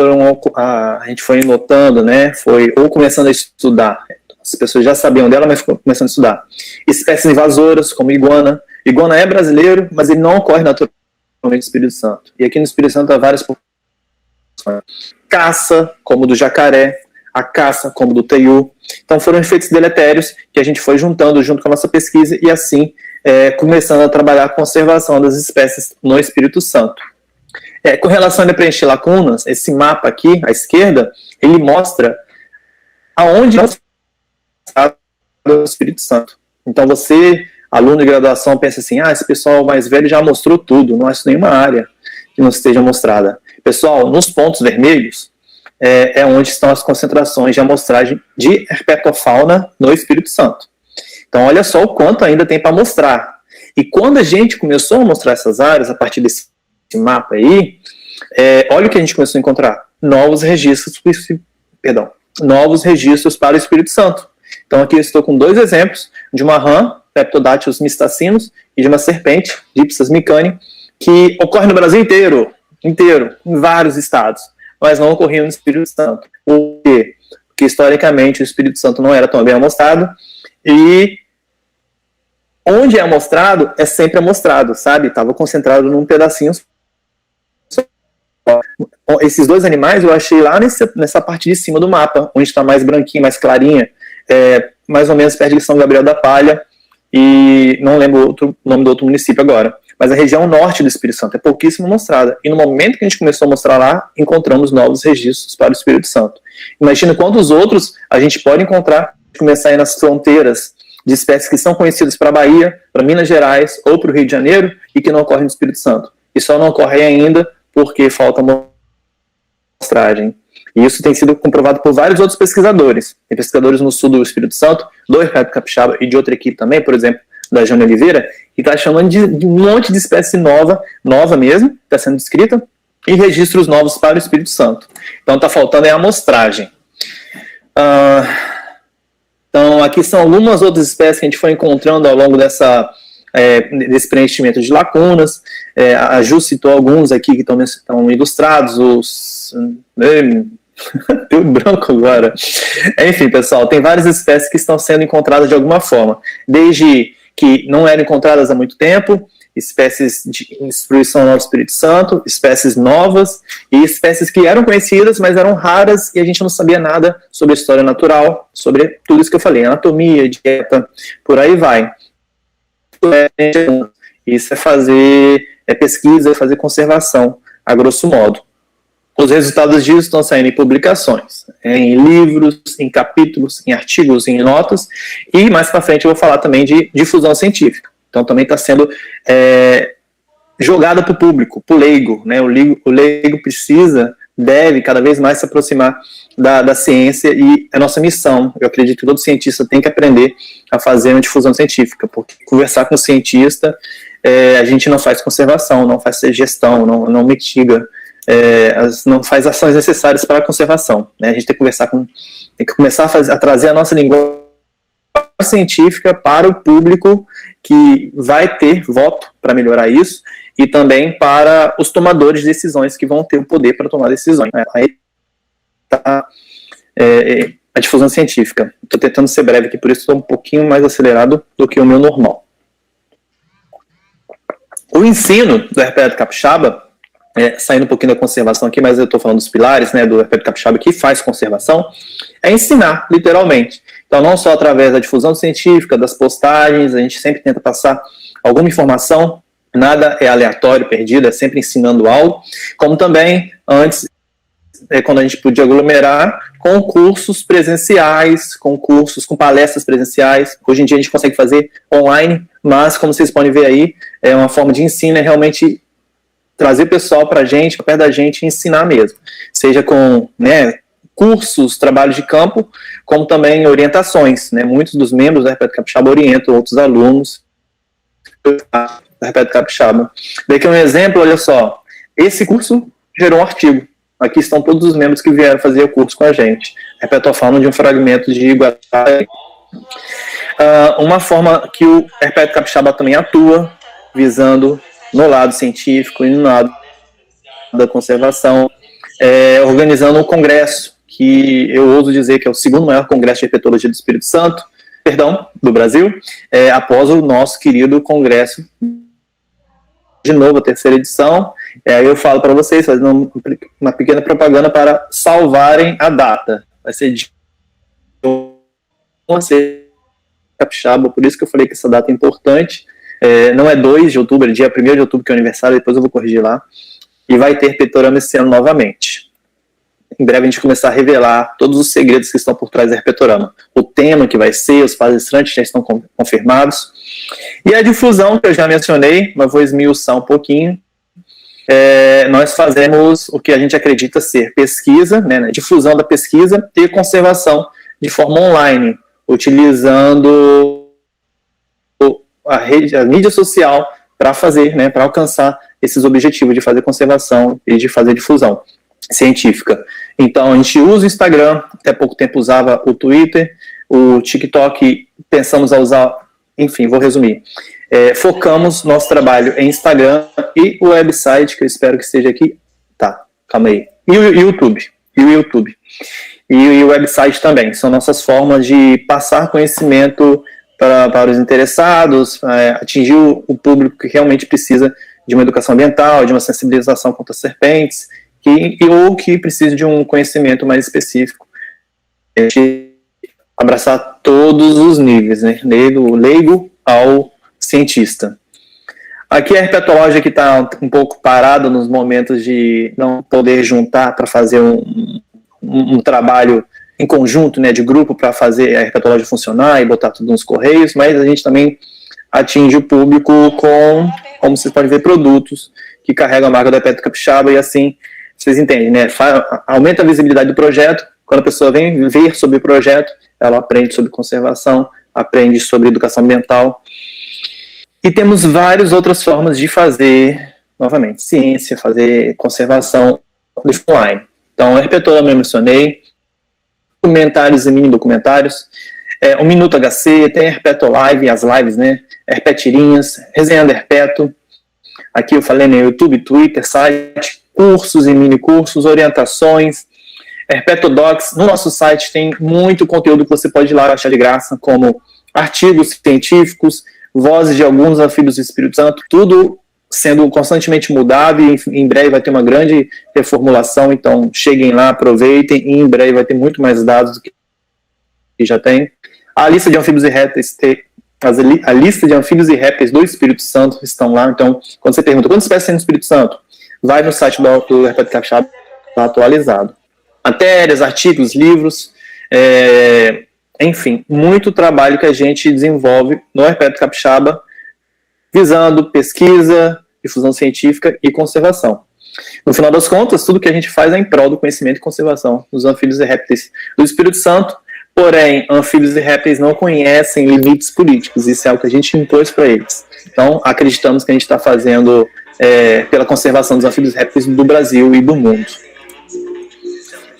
a gente foi notando, né, ou começando a estudar, as pessoas já sabiam dela, mas começando a estudar. Espécies invasoras, como iguana. Iguana é brasileiro, mas ele não ocorre naturalmente no Espírito Santo. E aqui no Espírito Santo há várias populações. Caça, como do jacaré, a caça, como do teiu. Então foram efeitos deletérios que a gente foi juntando junto com a nossa pesquisa e assim começando a trabalhar a conservação das espécies no Espírito Santo. Com relação a preencher lacunas, esse mapa aqui, à esquerda, ele mostra aonde está o Espírito Santo. Então você, aluno de graduação, pensa assim, esse pessoal mais velho já mostrou tudo, não acho nenhuma área que não esteja mostrada. Pessoal, nos pontos vermelhos é onde estão as concentrações de amostragem de herpetofauna no Espírito Santo. Então olha só o quanto ainda tem para mostrar. E quando a gente começou a mostrar essas áreas, a partir desse mapa aí, olha o que a gente começou a encontrar. Novos registros para o Espírito Santo. Então aqui eu estou com 2 exemplos, de uma rã, Peptodactylus mistacinus, e de uma serpente, Dipsas micani, que ocorre no Brasil inteiro, em vários estados, mas não ocorriam no Espírito Santo. Por quê? Porque historicamente o Espírito Santo não era tão bem amostrado, e onde é amostrado, é sempre amostrado, sabe? Estava concentrado num pedacinho só. Esses 2 animais eu achei lá nessa parte de cima do mapa, onde está mais branquinho, mais clarinha, mais ou menos perto de São Gabriel da Palha, e não lembro o nome do outro município agora, mas a região norte do Espírito Santo é pouquíssimo mostrada, e no momento que a gente começou a mostrar lá, encontramos novos registros para o Espírito Santo. Imagina quantos outros a gente pode encontrar, começar aí nas fronteiras de espécies que são conhecidas para a Bahia, para Minas Gerais ou para o Rio de Janeiro, e que não ocorrem no Espírito Santo. E só não ocorrem ainda porque falta amostragem. E isso tem sido comprovado por vários outros pesquisadores. Tem pesquisadores no sul do Espírito Santo, do Herpeto capixaba e de outra equipe também, por exemplo, da Jane Oliveira, que está chamando de um monte de espécie nova mesmo, está sendo descrita, e registros novos para o Espírito Santo. Então está faltando a amostragem. Então aqui são algumas outras espécies que a gente foi encontrando ao longo desse preenchimento de lacunas. A Ju citou alguns aqui que estão ilustrados, deu branco agora. Enfim, pessoal, tem várias espécies que estão sendo encontradas de alguma forma, desde que não eram encontradas há muito tempo, espécies de distribuição no Espírito Santo, espécies novas e espécies que eram conhecidas, mas eram raras e a gente não sabia nada sobre a história natural, sobre tudo isso que eu falei, anatomia, dieta, por aí vai. Isso é fazer pesquisa, é fazer conservação, a grosso modo. Os resultados disso estão saindo em publicações, em livros, em capítulos, em artigos, em notas, e mais para frente eu vou falar também de difusão científica. Então também está sendo jogada para o público, para o leigo, né? O leigo deve cada vez mais se aproximar da ciência, e é nossa missão. Eu acredito que todo cientista tem que aprender a fazer uma difusão científica, porque conversar com o cientista, a gente não faz conservação, não faz gestão, não mitiga, não faz ações necessárias para a conservação, né? A gente tem que começar a trazer a nossa linguagem científica para o público, que vai ter voto para melhorar isso, e também para os tomadores de decisões, que vão ter o poder para tomar decisões. Aí está a difusão científica. Estou tentando ser breve aqui, por isso estou um pouquinho mais acelerado do que o meu normal. O ensino do Herpeto capixaba, saindo um pouquinho da conservação aqui, mas eu estou falando dos pilares, né, do Herpeto capixaba, que faz conservação, é ensinar, literalmente. Então, não só através da difusão científica, das postagens, a gente sempre tenta passar alguma informação, nada é aleatório, perdido, é sempre ensinando algo, como também, antes, quando a gente podia aglomerar, com cursos presenciais, com palestras presenciais. Hoje em dia a gente consegue fazer online, mas, como vocês podem ver aí, é uma forma de ensino, é realmente trazer o pessoal para perto da gente, e ensinar mesmo. Seja com, cursos, trabalho de campo, como também orientações, né? Muitos dos membros da Herpeto capixaba orientam outros alunos da Herpeto capixaba. Daqui um exemplo, olha só, esse curso gerou um artigo. Aqui estão todos os membros que vieram fazer o curso com a gente. Herpeto falando de um fragmento de Iguatá. Uma forma que o Herpeto capixaba também atua, visando no lado científico e no lado da conservação, organizando um congresso, que eu ouso dizer que é o segundo maior congresso de herpetologia do Brasil, após o nosso querido congresso, de novo, a 3ª edição. Eu falo para vocês, fazendo uma pequena propaganda para salvarem a data. Vai ser de capixaba, por isso que eu falei que essa data é importante. Não é 2 de outubro, é dia 1º de outubro, que é o aniversário, depois eu vou corrigir lá. E vai ter herpetorama esse ano novamente. Em breve a gente começar a revelar todos os segredos que estão por trás do herpetorama. O tema que vai ser, os palestrantes já estão confirmados. E a difusão, que eu já mencionei, mas vou esmiuçar um pouquinho. Nós fazemos o que a gente acredita ser pesquisa, né, difusão da pesquisa e conservação de forma online, utilizando a mídia social para fazer, para alcançar esses objetivos de fazer conservação e de fazer difusão científica. Então, a gente usa o Instagram, até pouco tempo usava o Twitter, o TikTok, pensamos a usar, enfim, vou resumir. Focamos nosso trabalho em Instagram e o website, que eu espero que esteja aqui. Tá, calma aí. E o YouTube. E o website também. São nossas formas de passar conhecimento para os interessados, atingir o público que realmente precisa de uma educação ambiental, de uma sensibilização contra as serpentes, ou que precisa de um conhecimento mais específico. A gente abraçar todos os níveis, né? Do leigo ao cientista. Aqui a herpetológica que está um pouco parada nos momentos de não poder juntar para fazer um trabalho em conjunto, né, de grupo, para fazer a herpetológica funcionar e botar tudo nos correios, mas a gente também atinge o público com, como vocês podem ver, produtos que carregam a marca da Herpeto Capixaba, e assim, vocês entendem, né, aumenta a visibilidade do projeto. Quando a pessoa vem ver sobre o projeto, ela aprende sobre conservação, aprende sobre educação ambiental. E temos várias outras formas de fazer, novamente, ciência, fazer conservação online. Então, a herpetológica eu mencionei, documentários e mini-documentários, o Minuto HC, tem Herpetolive, as lives, né, Herpetirinhas, Resenhando Herpeto, aqui eu falei no YouTube, Twitter, site, cursos e mini-cursos, orientações, Herpetodocs. No nosso site tem muito conteúdo que você pode ir lá achar de graça, como artigos científicos, vozes de alguns anfíbios do Espírito Santo, tudo sendo constantemente mudado, e em breve vai ter uma grande reformulação, então cheguem lá, aproveitem, e em breve vai ter muito mais dados do que já tem. A lista de anfíbios e répteis, a lista de anfíbios e répteis do Espírito Santo estão lá, então quando você pergunta quantas espécies tem no Espírito Santo, vai no site do Herpeto Capixaba, está atualizado. Matérias, artigos, livros, enfim, muito trabalho que a gente desenvolve no Herpeto Capixaba, visando pesquisa, difusão científica e conservação. No final das contas, tudo que a gente faz é em prol do conhecimento e conservação dos anfíbios e répteis do Espírito Santo, porém, anfíbios e répteis não conhecem limites políticos, isso é algo que a gente impôs para eles. Então, acreditamos que a gente está fazendo pela conservação dos anfíbios e répteis do Brasil e do mundo.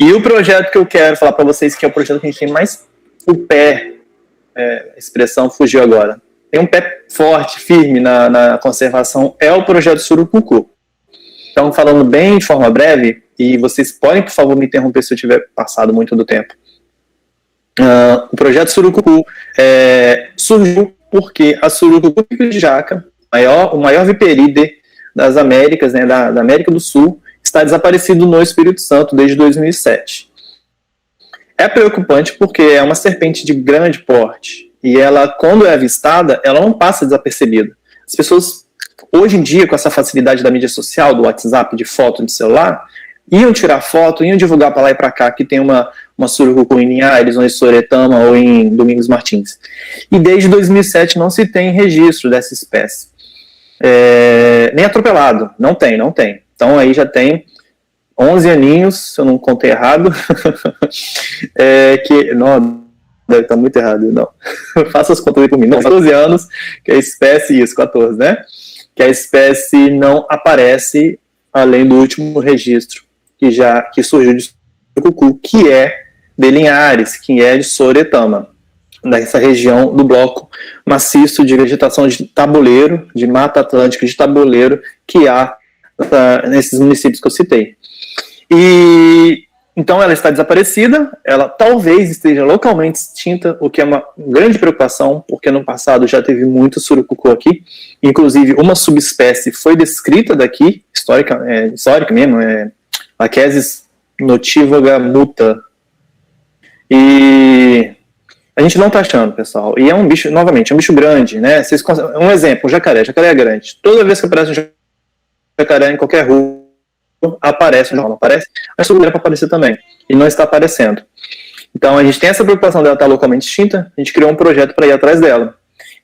E o projeto que eu quero falar para vocês, que é o projeto que a gente tem mais o pé, a expressão fugiu agora, tem um pé forte, firme na conservação, é o projeto Surucucu. Então, falando bem de forma breve, e vocês podem, por favor, me interromper se eu tiver passado muito do tempo. O projeto Surucucu surgiu porque a Surucucu de Jaca, o maior viperídeo das Américas, né, da América do Sul, está desaparecido no Espírito Santo desde 2007. É preocupante porque é uma serpente de grande porte, e ela, quando é avistada, ela não passa desapercebida. As pessoas, hoje em dia, com essa facilidade da mídia social, do WhatsApp, de foto, de celular, iam tirar foto, iam divulgar para lá e para cá que tem uma surucucu em Linhares, ou em Soretama, ou em Domingos Martins. E desde 2007 não se tem registro dessa espécie. Nem atropelado, não tem. Então aí já tem 11 aninhos, se eu não contei errado, não, deve estar muito errado, não. Faça as contas aí por mim. Não, 14 anos, que a espécie, 14, né? Que a espécie não aparece além do último registro que surgiu de surucucu, que é de Linhares, que é de Soretama, dessa região do bloco maciço de vegetação de tabuleiro, de Mata Atlântica de tabuleiro, que há nesses municípios que eu citei. E então ela está desaparecida, ela talvez esteja localmente extinta, o que é uma grande preocupação, porque no passado já teve muito surucucu aqui, inclusive uma subespécie foi descrita daqui, histórica mesmo, Lachesis notívaga muta, e a gente não está achando, pessoal, e é um bicho, novamente, é um bicho grande, né? Um exemplo, o jacaré é grande, toda vez que aparece um jacaré em qualquer rua, aparece, não aparece, mas surucucu para aparecer também, e não está aparecendo. Então a gente tem essa preocupação dela estar localmente extinta, a gente criou um projeto para ir atrás dela,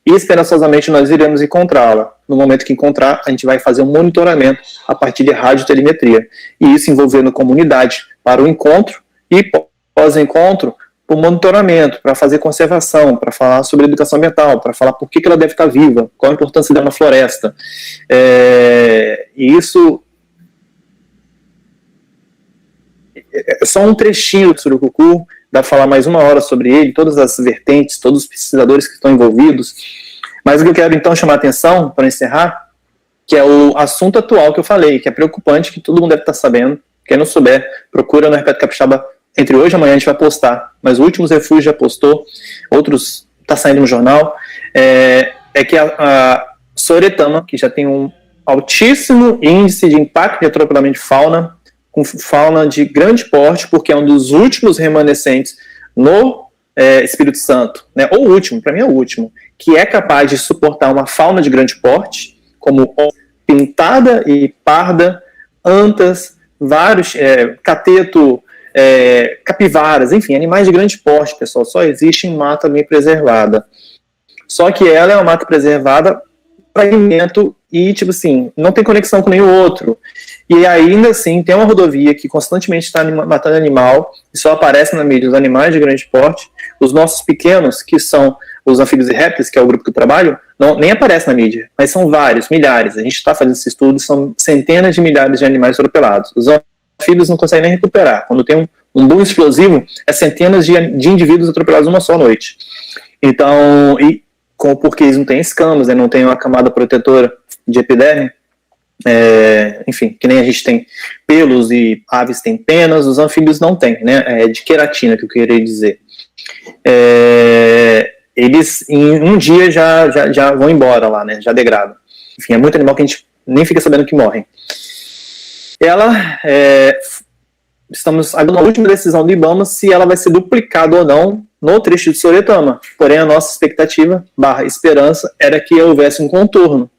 e esperançosamente nós iremos encontrá-la. No momento que encontrar, a gente vai fazer um monitoramento a partir de radiotelemetria, e isso envolvendo comunidade para o encontro, e pós-encontro, o monitoramento, para fazer conservação, para falar sobre educação ambiental, para falar por que ela deve estar viva, qual a importância dela na floresta. E isso é só um trechinho do surucucu, dá para falar mais 1 hora sobre ele, todas as vertentes, todos os pesquisadores que estão envolvidos. Mas o que eu quero então chamar a atenção, para encerrar, que é o assunto atual que eu falei, que é preocupante, que todo mundo deve estar sabendo. Quem não souber, procura no Herpeto Capixaba. Entre hoje e amanhã a gente vai postar, mas o Últimos Refúgios já postou, outros está saindo no jornal, é que a Soretama, que já tem um altíssimo índice de impacto de atropelamento de fauna, com fauna de grande porte, porque é um dos últimos remanescentes no Espírito Santo, né, ou o último, para mim é o último, que é capaz de suportar uma fauna de grande porte, como pintada e parda, antas, vários, cateto, capivaras, enfim, animais de grande porte, pessoal, só existe em mata bem preservada. Só que ela é uma mata preservada para alimento e, tipo assim, não tem conexão com nenhum outro. E ainda assim, tem uma rodovia que constantemente está matando animal, e só aparece na mídia os animais de grande porte. Os nossos pequenos, que são os anfíbios e répteis, que é o grupo que eu trabalho, nem aparece na mídia, mas são vários, milhares. A gente está fazendo esse estudo, são centenas de milhares de animais atropelados. Os anfíbios não conseguem nem recuperar. Quando tem um boom explosivo, é centenas de indivíduos atropelados numa só noite. Então, porque eles não têm escamas, né, não tem uma camada protetora de epiderme, enfim, que nem a gente tem pelos e aves têm penas, os anfíbios não têm, né, de queratina, que eu queria dizer. Eles em um dia já vão embora lá, né, já degradam. Enfim, é muito animal que a gente nem fica sabendo que morrem. Estamos aguardando a última decisão do IBAMA se ela vai ser duplicada ou não no trecho de Soretama. Porém, a nossa expectativa, /esperança, era que houvesse um contorno,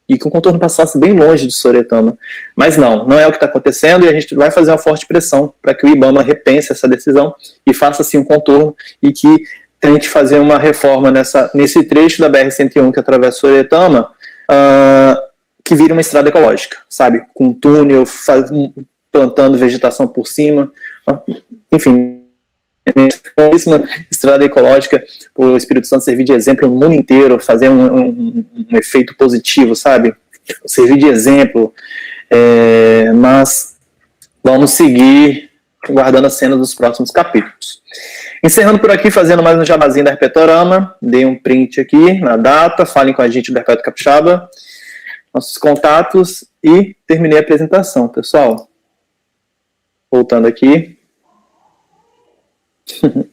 e que o contorno passasse bem longe de Soretama. Mas não é o que está acontecendo, e a gente vai fazer uma forte pressão para que o IBAMA repense essa decisão e faça assim um contorno, e que tente fazer uma reforma nesse trecho da BR-101 que atravessa Soretama, que vire uma estrada ecológica, sabe? Com túnel, plantando vegetação por cima, enfim, uma estrada ecológica, o Espírito Santo servir de exemplo no mundo inteiro, fazer um efeito positivo, sabe? Servir de exemplo, mas vamos seguir guardando a cena dos próximos capítulos. Encerrando por aqui, fazendo mais um jabazinho da Herpetorama, dei um print aqui na data, falem com a gente do Herpeto Capixaba, nossos contatos, e terminei a apresentação, pessoal. Voltando aqui.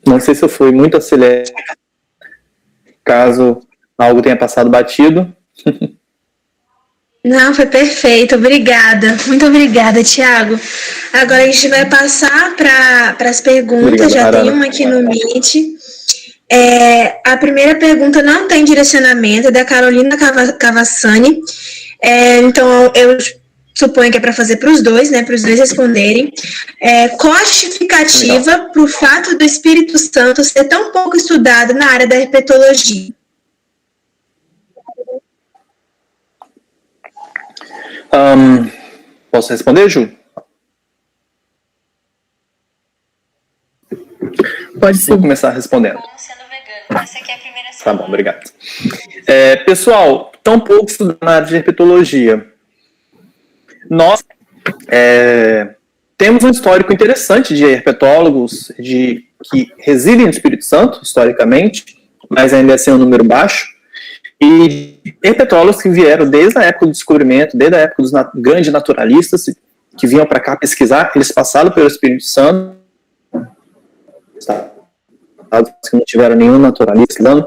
Não sei se eu fui muito acelerado, caso algo tenha passado batido. Não, foi perfeito, obrigada. Muito obrigada, Thiago. Agora a gente vai passar para as perguntas. Obrigado, já Arana. Tem uma aqui no Meet. A primeira pergunta não tem direcionamento, é da Carolina Cavassani. Então, eu suponho que é para fazer para os dois, né? Para os dois responderem. Qual a justificativa para o fato do Espírito Santo ser tão pouco estudado na área da herpetologia? Posso responder, Ju? Pode sim. Vou começar respondendo. Essa aqui é a primeira. Tá bom, obrigado. Pessoal, tão pouco estudado na área de herpetologia. Nós temos um histórico interessante de herpetólogos que residem no Espírito Santo, historicamente, mas ainda assim é um número baixo, e herpetólogos que vieram desde a época do descobrimento, desde a época dos grandes naturalistas, que vinham para cá pesquisar, eles passaram pelo Espírito Santo, que não tiveram nenhum naturalista dando,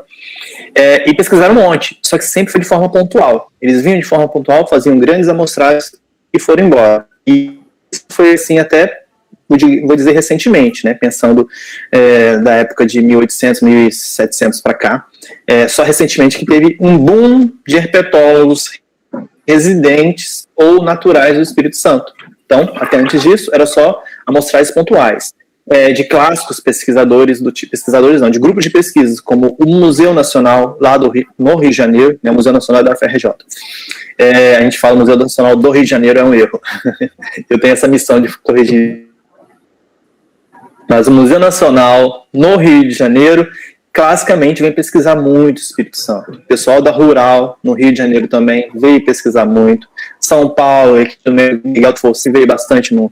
e pesquisaram um monte, só que sempre foi de forma pontual. Eles vinham de forma pontual, faziam grandes amostragens e foram embora. E isso foi assim até, vou dizer recentemente, né, pensando da época de 1800, 1700 para cá, só recentemente que teve um boom de herpetólogos residentes ou naturais do Espírito Santo. Então, até antes disso, era só amostragens pontuais. De clássicos pesquisadores, de grupos de pesquisas, como o Museu Nacional, lá no Rio de Janeiro, né, o Museu Nacional da UFRJ. A gente fala Museu Nacional do Rio de Janeiro, é um erro. Eu tenho essa missão de corrigir. Mas o Museu Nacional, no Rio de Janeiro, classicamente vem pesquisar muito o Espírito Santo. O pessoal da Rural, no Rio de Janeiro também, veio pesquisar muito. São Paulo, aqui também, Miguel Fosse veio bastante no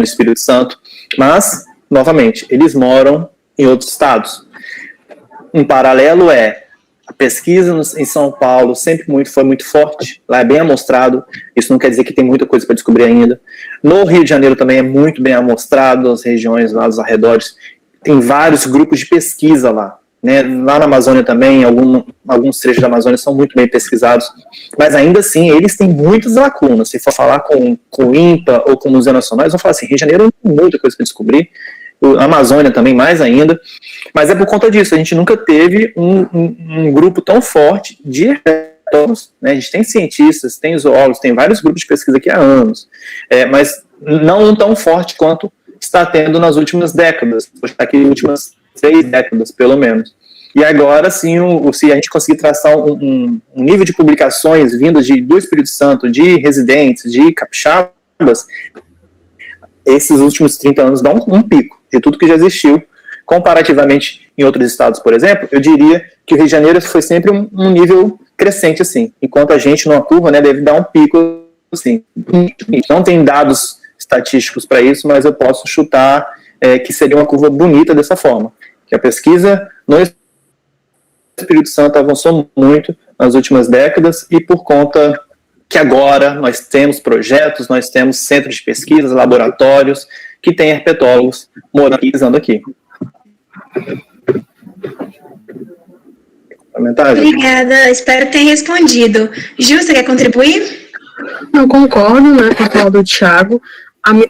Espírito Santo. Mas, novamente, eles moram em outros estados. Um paralelo é a pesquisa em São Paulo sempre foi muito forte, lá é bem amostrado, isso não quer dizer que tem muita coisa para descobrir ainda. No Rio de Janeiro também é muito bem amostrado, as regiões lá dos arredores, tem vários grupos de pesquisa lá, né? Lá na Amazônia também, alguns trechos da Amazônia são muito bem pesquisados, mas ainda assim eles têm muitas lacunas. Se for falar com o INPA ou com o Museu Nacional, eles vão falar assim, Rio de Janeiro tem muita coisa para descobrir, a Amazônia também mais ainda, mas é por conta disso, a gente nunca teve um grupo tão forte de herpetólogos, né? A gente tem cientistas, tem zoólogos, tem vários grupos de pesquisa aqui há anos, mas não tão forte quanto está tendo nas últimas décadas, aqui nas últimas 3 décadas, pelo menos. E agora, sim, se a gente conseguir traçar um nível de publicações vindas do Espírito Santo, de residentes, de capixabas, esses últimos 30 anos dão um pico de tudo que já existiu. Comparativamente em outros estados, por exemplo, eu diria que o Rio de Janeiro foi sempre um nível crescente, assim, enquanto a gente, numa curva, né, deve dar um pico, assim. Não tem dados estatísticos para isso, mas eu posso chutar que seria uma curva bonita dessa forma, que a pesquisa no Espírito Santo avançou muito nas últimas décadas e por conta que agora nós temos projetos, nós temos centros de pesquisas, laboratórios, que têm herpetólogos morando aqui. Obrigada, espero ter respondido. Ju, você quer contribuir? Eu concordo, né, com a fala do Thiago.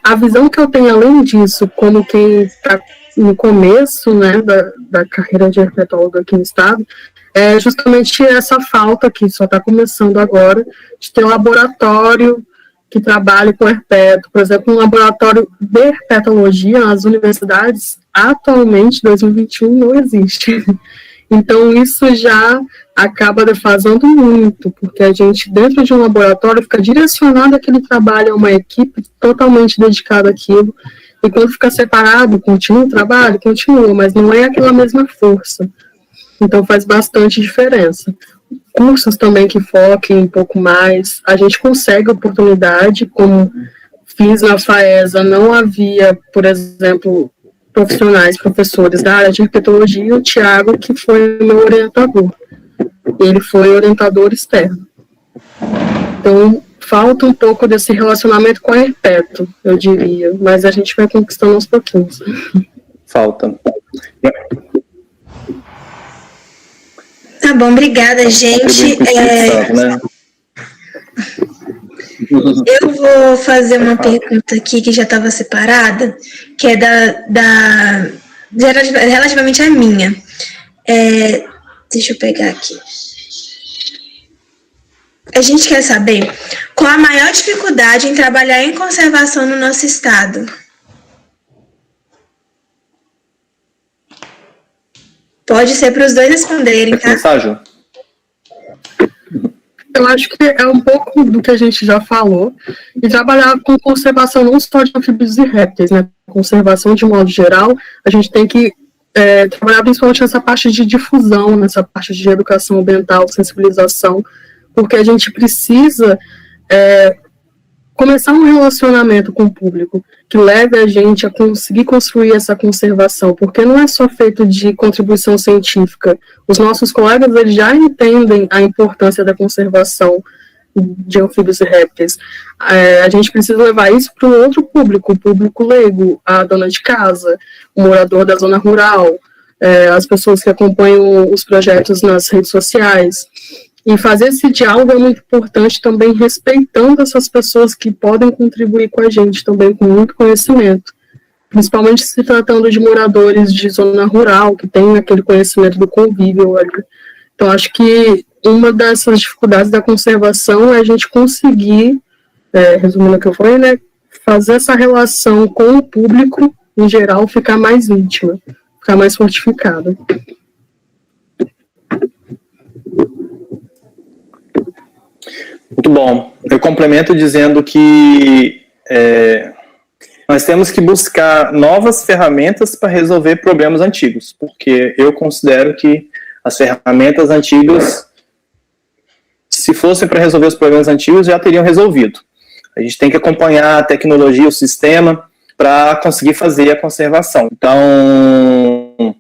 A visão que eu tenho, além disso, como quem está no começo, né, da carreira de herpetólogo aqui no estado, é justamente essa falta que só está começando agora, de ter um laboratório que trabalhe com herpeto. Por exemplo, um laboratório de herpetologia nas universidades, atualmente, 2021, não existe. Então, isso já acaba defasando muito, porque a gente, dentro de um laboratório, fica direcionado aquele trabalho a uma equipe totalmente dedicada àquilo, e quando fica separado, continua o trabalho, continua, mas não é aquela mesma força. Então, faz bastante diferença. Cursos também que foquem um pouco mais, a gente consegue oportunidade, como fiz na FAESA, não havia, por exemplo, professores da área de herpetologia, e o Thiago, que foi o meu orientador. Ele foi orientador externo. Então, falta um pouco desse relacionamento com a herpeto, eu diria, mas a gente vai conquistando aos pouquinhos. Falta. Tá bom, obrigada, gente. Eu vou fazer uma pergunta aqui que já estava separada, que é relativamente a minha. Deixa eu pegar aqui. A gente quer saber qual a maior dificuldade em trabalhar em conservação no nosso estado. Pode ser para os dois responderem, tá? Eu acho que é um pouco do que a gente já falou, e trabalhar com conservação não só de anfíbios e répteis, né? Conservação de modo geral, a gente tem que trabalhar principalmente nessa parte de difusão, nessa parte de educação ambiental, sensibilização, porque a gente precisa começar um relacionamento com o público que leve a gente a conseguir construir essa conservação, porque não é só feito de contribuição científica. Os nossos colegas, eles já entendem a importância da conservação de anfíbios e répteis. A gente precisa levar isso para o outro público, o público leigo, a dona de casa, o morador da zona rural, as pessoas que acompanham os projetos nas redes sociais. E fazer esse diálogo é muito importante também, respeitando essas pessoas que podem contribuir com a gente também, com muito conhecimento. Principalmente se tratando de moradores de zona rural, que têm aquele conhecimento do convívio ali. Então, acho que uma dessas dificuldades da conservação é a gente conseguir, resumindo o que eu falei, né, fazer essa relação com o público, em geral, ficar mais íntima, ficar mais fortificada. Muito bom. Eu complemento dizendo que nós temos que buscar novas ferramentas para resolver problemas antigos, porque eu considero que as ferramentas antigas, se fossem para resolver os problemas antigos, já teriam resolvido. A gente tem que acompanhar a tecnologia, o sistema, para conseguir fazer a conservação. Então,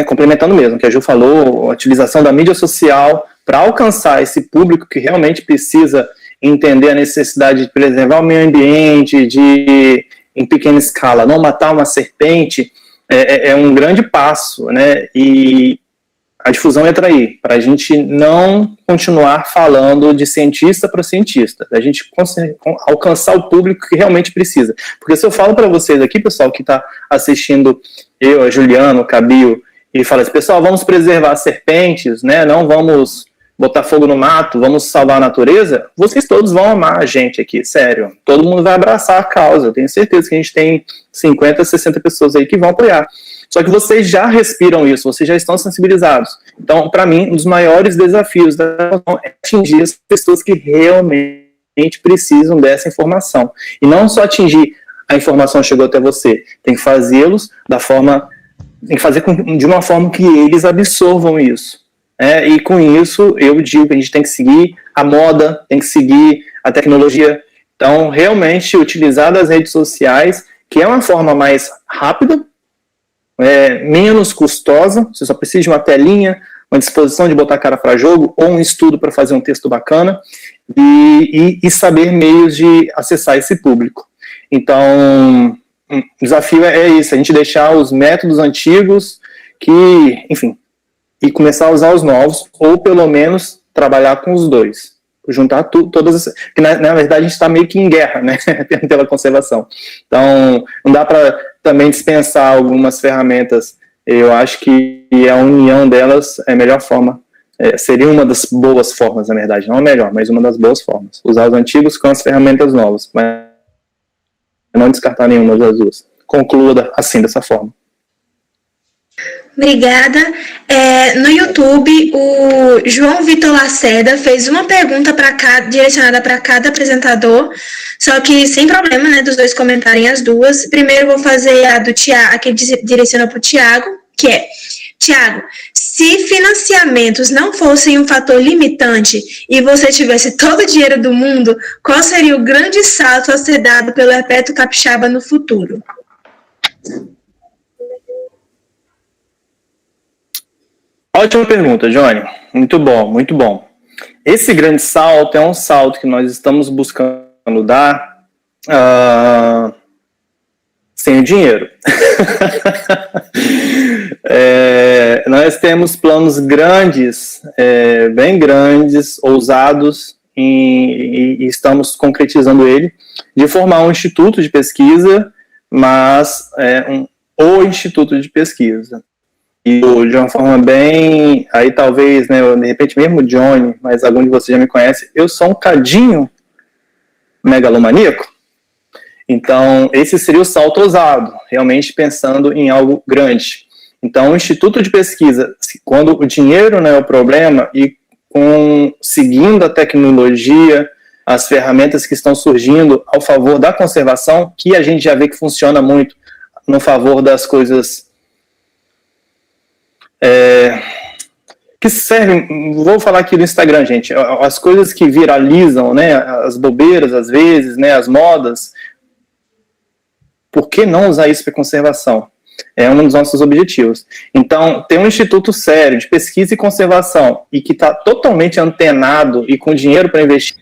complementando mesmo o que a Ju falou, a utilização da mídia social para alcançar esse público que realmente precisa entender a necessidade de preservar o meio ambiente, de, em pequena escala, não matar uma serpente, é um grande passo, né? E a difusão entra aí, para a gente não continuar falando de cientista para cientista, a gente alcançar o público que realmente precisa. Porque se eu falo para vocês aqui, pessoal, que está assistindo, eu, a Juliana, o Cabio, e fala assim, pessoal, vamos preservar as serpentes, né? Não vamos botar fogo no mato, vamos salvar a natureza, vocês todos vão amar a gente aqui, sério. Todo mundo vai abraçar a causa, eu tenho certeza que a gente tem 50, 60 pessoas aí que vão apoiar. Só que vocês já respiram isso, vocês já estão sensibilizados. Então, para mim, um dos maiores desafios da educação é atingir as pessoas que realmente precisam dessa informação. E não só atingir a informação chegou até você, tem que fazê-los tem que fazer de uma forma que eles absorvam isso. E com isso, eu digo que a gente tem que seguir a moda, tem que seguir a tecnologia. Então, realmente, utilizar das redes sociais, que é uma forma mais rápida, menos custosa, você só precisa de uma telinha, uma disposição de botar a cara para jogo, ou um estudo para fazer um texto bacana, e saber meios de acessar esse público. Então, o desafio é isso, a gente deixar os métodos antigos e começar a usar os novos, ou pelo menos trabalhar com os dois. Juntar todas as... Que na verdade a gente está meio que em guerra, né? Pela conservação. Então, não dá para também dispensar algumas ferramentas. Eu acho que a união delas é a melhor forma. Seria uma das boas formas, na verdade. Não a melhor, mas uma das boas formas. Usar os antigos com as ferramentas novas. Mas não descartar nenhuma das duas. Conclua assim, dessa forma. Obrigada. No YouTube, o João Vitor Lacerda fez uma pergunta direcionada para cada apresentador, só que sem problema, né, dos dois comentarem as duas. Primeiro vou fazer a do Tiago, a que direciona para o Tiago, que é: Tiago, se financiamentos não fossem um fator limitante e você tivesse todo o dinheiro do mundo, qual seria o grande salto a ser dado pelo Herpeto Capixaba no futuro? Ótima pergunta, Johnny. Muito bom, muito bom. Esse grande salto é um salto que nós estamos buscando dar sem o dinheiro. Nós temos planos grandes, bem grandes, ousados, e estamos concretizando ele, de formar um instituto de pesquisa, mas o instituto de pesquisa. E de uma forma bem... Aí talvez, né, de repente mesmo o Johnny, mas algum de vocês já me conhece, eu sou um cadinho megalomaníaco. Então, esse seria o salto ousado, realmente pensando em algo grande. Então, o Instituto de Pesquisa, quando o dinheiro não é o problema, e seguindo a tecnologia, as ferramentas que estão surgindo ao favor da conservação, que a gente já vê que funciona muito no favor das coisas... que servem, vou falar aqui do Instagram, gente, as coisas que viralizam, né, as bobeiras às vezes, né, as modas, por que não usar isso para conservação? É um dos nossos objetivos. Então, ter um instituto sério de pesquisa e conservação e que está totalmente antenado e com dinheiro para investir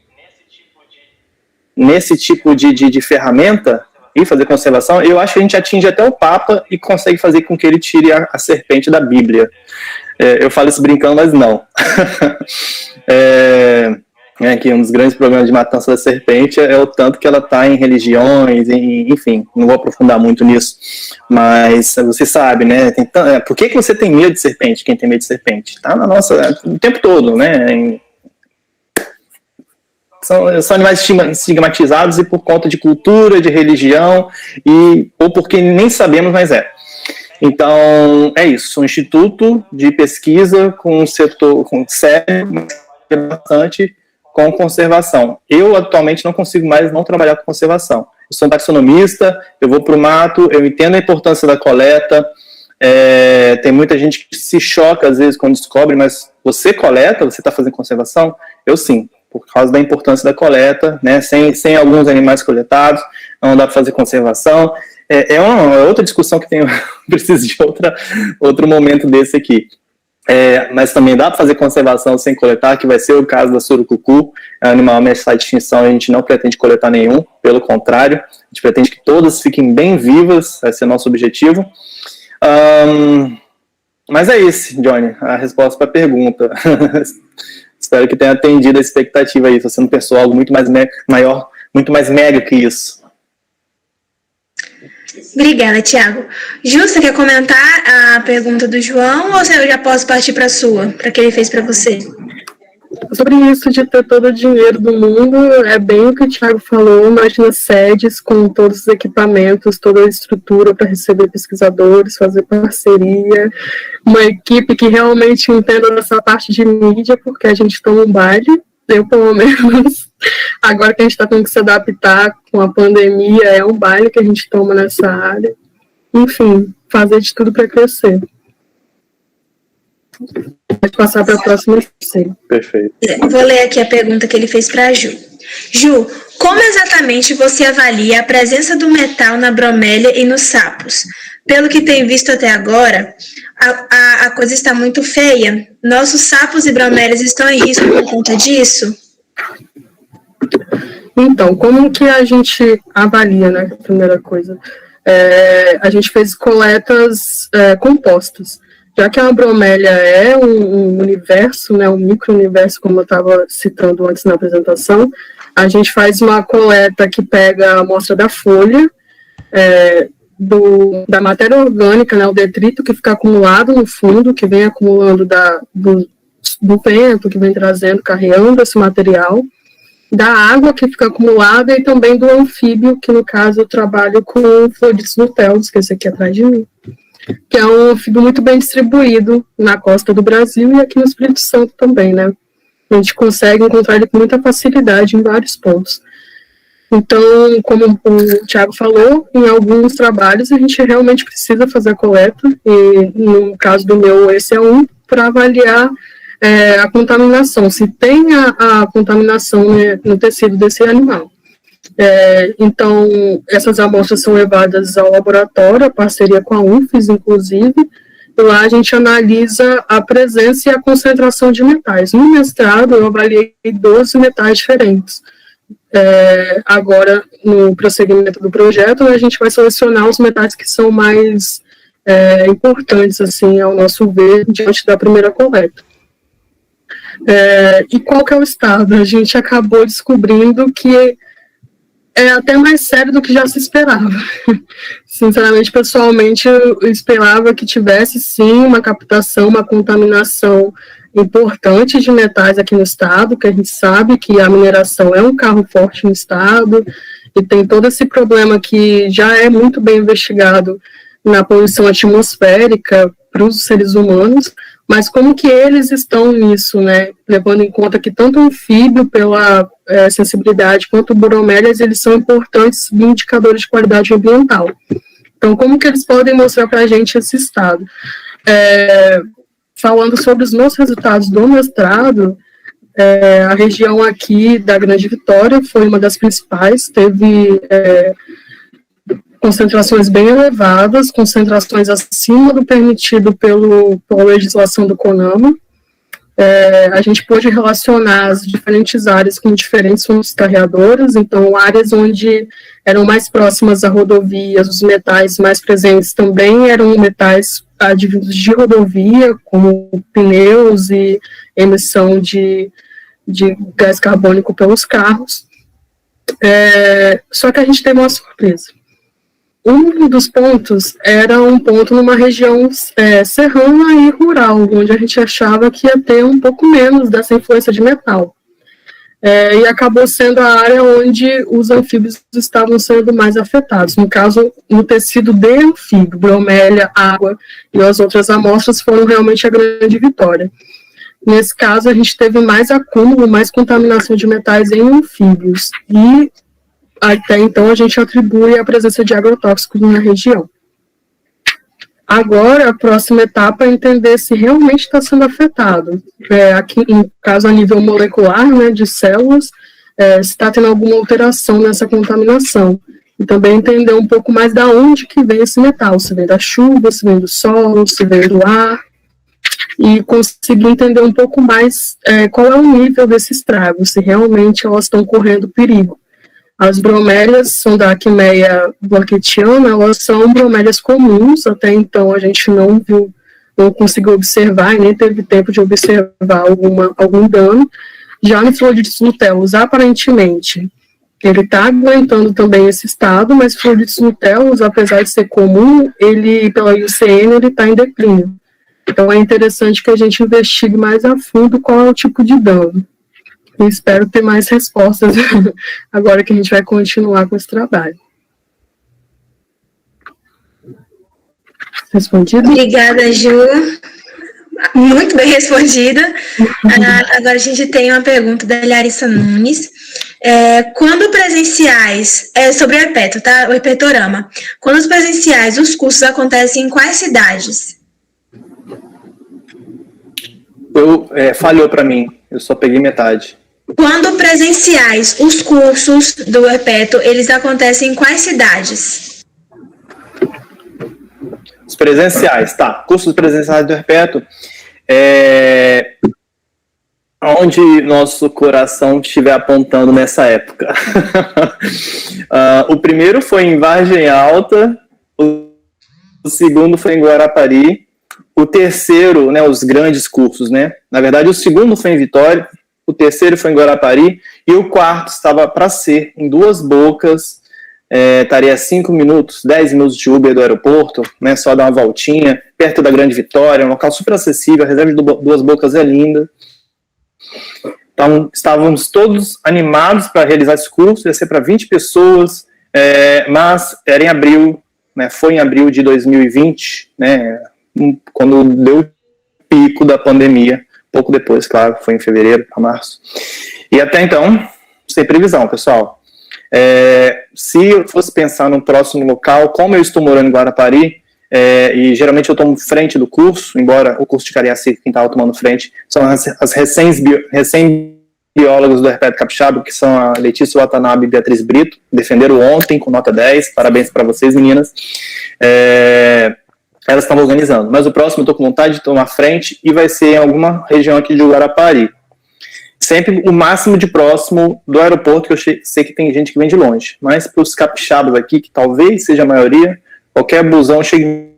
nesse tipo de ferramenta e fazer conservação, eu acho que a gente atinge até o Papa e consegue fazer com que ele tire a serpente da Bíblia. Eu falo isso brincando, mas não. Que um dos grandes problemas de matança da serpente é o tanto que ela está em religiões, enfim, não vou aprofundar muito nisso, mas você sabe, né? Por que você tem medo de serpente? Quem tem medo de serpente? Está na nossa, o tempo todo, né? São animais estigmatizados e por conta de cultura, de religião, ou porque nem sabemos, mas é. Então, é isso. Um instituto de pesquisa com um setor sério, bastante com conservação. Eu, atualmente, não consigo mais não trabalhar com conservação. sou um taxonomista, eu vou para o mato, eu entendo a importância da coleta. Tem muita gente que se choca às vezes quando descobre, mas você coleta, você está fazendo conservação? Eu sim, por causa da importância da coleta, né? Sem alguns animais coletados, não dá para fazer conservação. É uma outra discussão que preciso de outro momento desse aqui. Mas também dá para fazer conservação sem coletar, que vai ser o caso da surucucu, é um animal ameaçado de extinção, a gente não pretende coletar nenhum, pelo contrário, a gente pretende que todas fiquem bem vivas, esse é o nosso objetivo. Mas é isso, Johnny, a resposta para a pergunta. Espero que tenha atendido a expectativa aí, se você não pensou algo muito mais maior, muito mais mega que isso. Obrigada, Tiago. Ju, você quer comentar a pergunta do João ou eu já posso partir para a sua, para que ele fez para você? Sobre isso de ter todo o dinheiro do mundo, é bem o que o Tiago falou, imagina sedes com todos os equipamentos, toda a estrutura para receber pesquisadores, fazer parceria, uma equipe que realmente entenda dessa parte de mídia, porque a gente toma um baile, eu pelo menos, agora que a gente está tendo que se adaptar com a pandemia, é um baile que a gente toma nessa área, enfim, fazer de tudo para crescer. Pode passar para a próxima. Sim. Perfeito. Vou ler aqui a pergunta que ele fez para a Ju. Ju, como exatamente você avalia a presença do metal na bromélia e nos sapos? Pelo que tem visto até agora, a coisa está muito feia. Nossos sapos e bromélias estão em risco por conta disso? Então, como que a gente avalia, né? Primeira coisa. A gente fez coletas compostas. Já que a bromélia é um universo, né, um micro-universo, como eu estava citando antes na apresentação, a gente faz uma coleta que pega a amostra da folha, da matéria orgânica, né, o detrito que fica acumulado no fundo, que vem acumulando do vento, que vem trazendo, carregando esse material, da água que fica acumulada e também do anfíbio, que no caso eu trabalho com Florides luteus, que é esse aqui atrás de mim, que é um anfíbio muito bem distribuído na costa do Brasil e aqui no Espírito Santo também, né? A gente consegue encontrar ele com muita facilidade em vários pontos. Então, como o Tiago falou, em alguns trabalhos a gente realmente precisa fazer a coleta, e no caso do meu, esse é um, para avaliar a contaminação, se tem a contaminação, né, no tecido desse animal. Então, essas amostras são levadas ao laboratório, a parceria com a UFES, inclusive, e lá a gente analisa a presença e a concentração de metais. No mestrado, eu avaliei 12 metais diferentes. Agora, no prosseguimento do projeto, a gente vai selecionar os metais que são mais importantes, assim, ao nosso ver, diante da primeira coleta. E qual que é o estado? A gente acabou descobrindo que é até mais sério do que já se esperava. Sinceramente, pessoalmente, eu esperava que tivesse, sim, uma captação, uma contaminação importante de metais aqui no estado, que a gente sabe que a mineração é um carro forte no estado, e tem todo esse problema que já é muito bem investigado na poluição atmosférica para os seres humanos, mas como que eles estão nisso, né? Levando em conta que tanto o anfíbio, pela sensibilidade, quanto o bromélias, eles são importantes indicadores de qualidade ambiental. Então, como que eles podem mostrar para a gente esse estado? Falando sobre os meus resultados do mestrado, a região aqui da Grande Vitória foi uma das principais, teve concentrações bem elevadas, concentrações acima do permitido pela legislação do CONAMA. A gente pôde relacionar as diferentes áreas com diferentes fontes carreadoras, então áreas onde eram mais próximas a rodovias, os metais mais presentes também eram metais advindos de rodovia, como pneus e emissão de gás carbônico pelos carros. Só que a gente teve uma surpresa. Um dos pontos era um ponto numa região serrana e rural, onde a gente achava que ia ter um pouco menos dessa influência de metal. E acabou sendo a área onde os anfíbios estavam sendo mais afetados. No caso, no tecido de anfíbio, bromélia, água e as outras amostras foram realmente a grande vitória. Nesse caso, a gente teve mais acúmulo, mais contaminação de metais em anfíbios. E até então a gente atribui a presença de agrotóxicos na região. Agora, a próxima etapa é entender se realmente está sendo afetado. Aqui, em caso a nível molecular, né, de células, se está tendo alguma alteração nessa contaminação. E também entender um pouco mais da onde que vem esse metal, se vem da chuva, se vem do solo, se vem do ar, e conseguir entender um pouco mais qual é o nível desse estrago, se realmente elas estão correndo perigo. As bromélias são da Achmeia blanketiana, elas são bromélias comuns, até então a gente não conseguiu observar, nem teve tempo de observar algum dano. Já no Phlorides luteolus, aparentemente, ele está aguentando também esse estado, mas Phlorides luteolus, apesar de ser comum, ele, pela IUCN, ele está em declínio. Então é interessante que a gente investigue mais a fundo qual é o tipo de dano. E espero ter mais respostas agora que a gente vai continuar com esse trabalho. Respondido? Obrigada, Ju. Muito bem respondida. Agora a gente tem uma pergunta da Larissa Nunes. Quando presenciais, sobre o herpeto, tá? O herpetorama. Quando os presenciais, os cursos acontecem em quais cidades? Falhou para mim, eu só peguei metade. Quando presenciais, os cursos do herpeto, eles acontecem em quais cidades? Os presenciais, tá. Cursos presenciais do herpeto, onde nosso coração estiver apontando nessa época. O primeiro foi em Vargem Alta, o segundo foi em Guarapari, o terceiro, né, os grandes cursos, né? Na verdade, o segundo foi em Vitória, o terceiro foi em Guarapari, e o quarto estava para ser em Duas Bocas, estaria 5 minutos, 10 minutos de Uber do aeroporto, né, só dar uma voltinha, perto da Grande Vitória, um local super acessível, a reserva de Duas Bocas é linda. Então, estávamos todos animados para realizar esse curso, ia ser para 20 pessoas, mas era em abril, né, foi em abril de 2020, né, quando deu o pico da pandemia, pouco depois, claro, foi em fevereiro para março. E até então, sem previsão, pessoal. Se eu fosse pensar no próximo local, como eu estou morando em Guarapari, e geralmente eu tomo frente do curso, embora o curso de Cariacica, quem estava tomando frente, são as recém-biólogas do herpeto capixaba, que são a Letícia Watanabe e Beatriz Brito, defenderam ontem com nota 10, parabéns para vocês, meninas. Elas estavam organizando, mas o próximo eu estou com vontade de tomar frente e vai ser em alguma região aqui de Guarapari. Sempre o máximo de próximo do aeroporto, que eu sei que tem gente que vem de longe, mas para os capixabas aqui, que talvez seja a maioria, qualquer busão chega em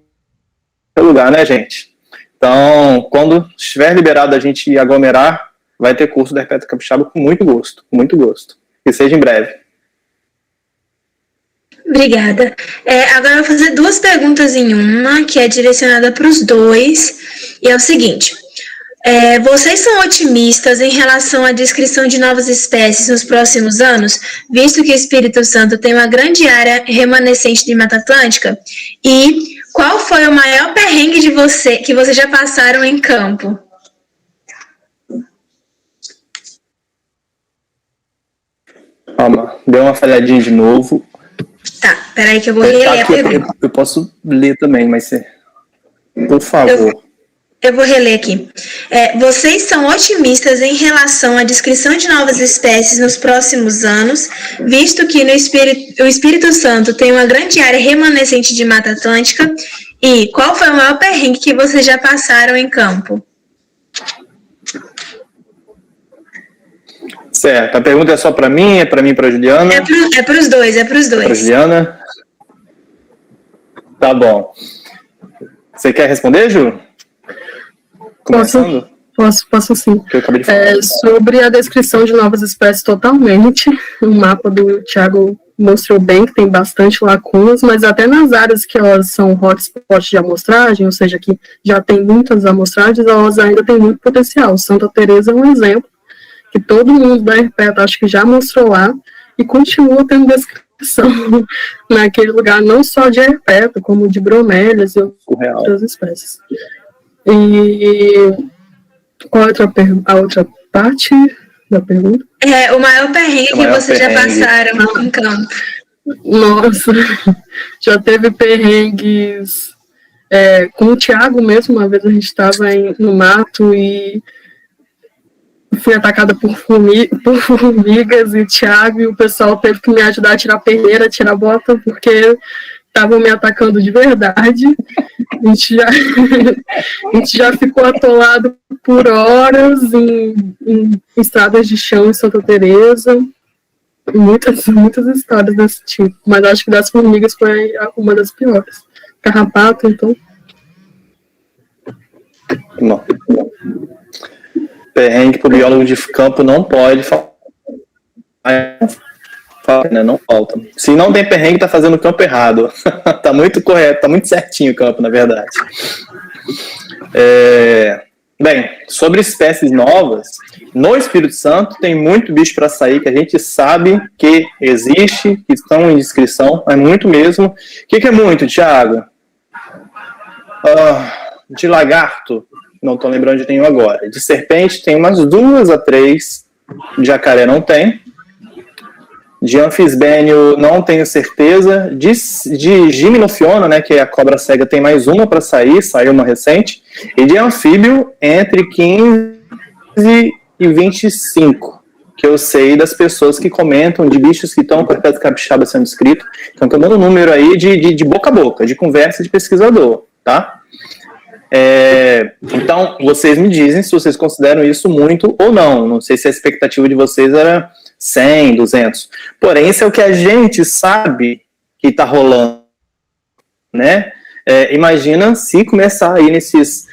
lugar, né, gente? Então, quando estiver liberado a gente aglomerar, vai ter curso da herpeto capixaba com muito gosto, que seja em breve. Obrigada. Agora eu vou fazer 2 perguntas em uma, que é direcionada para os dois, e é o seguinte: vocês são otimistas em relação à descrição de novas espécies nos próximos anos, visto que o Espírito Santo tem uma grande área remanescente de Mata Atlântica? E qual foi o maior perrengue que vocês já passaram em campo? Calma, deu uma falhadinha de novo. Tá, peraí que eu vou reler a pergunta. Eu posso ler também, mas por favor. Eu vou reler aqui. Vocês são otimistas em relação à descrição de novas espécies nos próximos anos, visto que o Espírito Santo tem uma grande área remanescente de Mata Atlântica? E qual foi o maior perrengue que vocês já passaram em campo? Certo, a pergunta é só para mim, é para mim e para a Juliana? É para os dois, Para Juliana? Tá bom. Você quer responder, Ju? Começando? Posso sim. Que eu acabei de falar. Sobre a descrição de novas espécies, totalmente. O mapa do Thiago mostrou bem que tem bastante lacunas, mas até nas áreas que elas são hotspot de amostragem, ou seja, que já tem muitas amostragens, elas ainda têm muito potencial. Santa Teresa é um exemplo, que todo mundo da herpeto acho que já mostrou lá, e continua tendo descrição naquele lugar, não só de herpeto, como de bromélias e outras espécies. E qual é a outra parte? da pergunta? O maior perrengue O que maior vocês já perrengue. passaram em campo. Nossa, já teve perrengues com o Thiago mesmo. Uma vez a gente estava no mato e fui atacada por formigas, e o Thiago e o pessoal teve que me ajudar a tirar a perneira, a tirar a bota, porque estavam me atacando de verdade. A gente já ficou atolado por horas em estradas de chão em Santa Teresa. Muitas histórias desse tipo. Mas acho que das formigas foi uma das piores. Carrapato, então. Não. Perrengue pro biólogo de campo não pode faltar. Não falta. Se não tem perrengue, tá fazendo o campo errado. Tá muito correto, tá muito certinho o campo, na verdade. Bem, sobre espécies novas, no Espírito Santo tem muito bicho para sair que a gente sabe que existe, que estão em descrição, é muito mesmo. O que é muito, Thiago? De lagarto, não estou lembrando de nenhum agora. De serpente tem umas 2 a 3, de jacaré não tem. De anfisbênio não tenho certeza. De gimnofiona, né, que é a cobra cega, tem mais uma para sair, saiu uma recente. E de anfíbio, entre 15 e 25, que eu sei das pessoas que comentam de bichos que estão com a espécie capixaba sendo escrito. Então, estou dando um número aí de boca a boca, de conversa de pesquisador, tá? Então, vocês me dizem se vocês consideram isso muito ou não. Não sei se a expectativa de vocês era 100, 200. Porém, isso é o que a gente sabe que está rolando, né? Imagina se começar aí nesses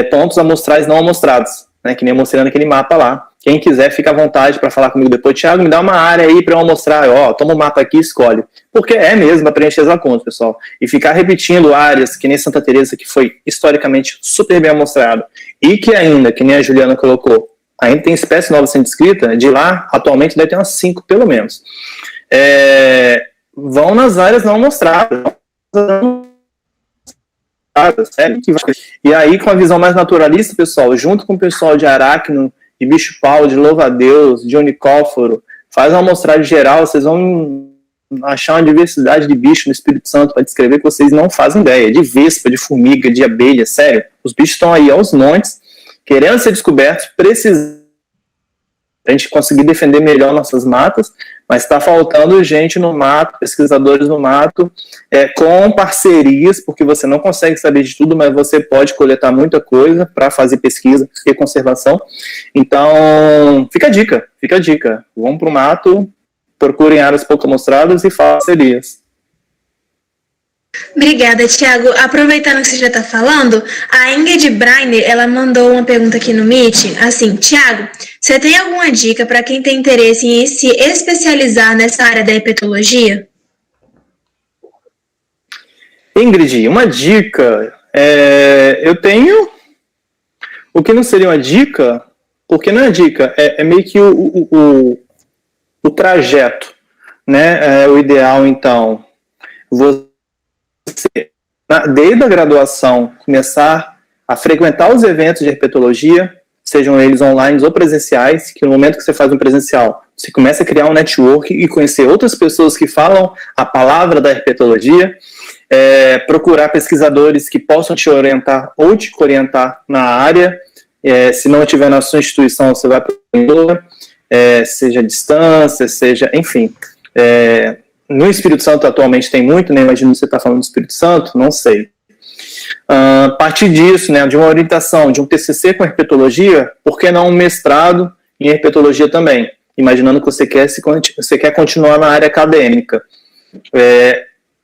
pontos amostrais não amostrados, né? Que nem eu mostrei naquele mapa lá. Quem quiser, fica à vontade para falar comigo depois. Thiago, me dá uma área aí para eu mostrar. Toma o mapa aqui e escolhe. Porque é mesmo para preencher as lacunas, pessoal. E ficar repetindo áreas, que nem Santa Teresa, que foi historicamente super bem amostrado, e que ainda, que nem a Juliana colocou, ainda tem espécie nova sendo descrita, de lá, atualmente, deve ter umas 5, pelo menos. Vão nas áreas não amostradas. E aí, com a visão mais naturalista, pessoal, junto com o pessoal de arácno, de bicho-pau, de louva-a-Deus, de unicóforo, faz uma amostragem geral, vocês vão achar uma diversidade de bicho no Espírito Santo para descrever que vocês não fazem ideia, de vespa, de formiga, de abelha, sério, os bichos estão aí aos montes, querendo ser descobertos, precisando a gente conseguir defender melhor nossas matas, mas está faltando gente no mato, pesquisadores no mato, com parcerias, porque você não consegue saber de tudo, mas você pode coletar muita coisa para fazer pesquisa e conservação. Então, fica a dica. Vão para o mato, procurem áreas pouco mostradas e façam parcerias. Obrigada, Thiago. Aproveitando que você já está falando, a Ingrid Brainer, ela mandou uma pergunta aqui no Meet, assim, Thiago, você tem alguma dica para quem tem interesse em se especializar nessa área da herpetologia? Ingrid, uma dica, eu tenho, o que não seria uma dica, porque não é dica, é meio que o trajeto, né, o ideal, então, você, desde a graduação, começar a frequentar os eventos de herpetologia, sejam eles online ou presenciais, que no momento que você faz um presencial, você começa a criar um network e conhecer outras pessoas que falam a palavra da herpetologia, procurar pesquisadores que possam te orientar ou te orientar na área, se não tiver na sua instituição, você vai para a seja à distância, seja, enfim. No Espírito Santo atualmente tem muito, né? Imagino que você está falando do Espírito Santo, não sei. A partir disso, né, de uma orientação, de um TCC com herpetologia, por que não um mestrado em herpetologia também? Imaginando que você quer continuar na área acadêmica.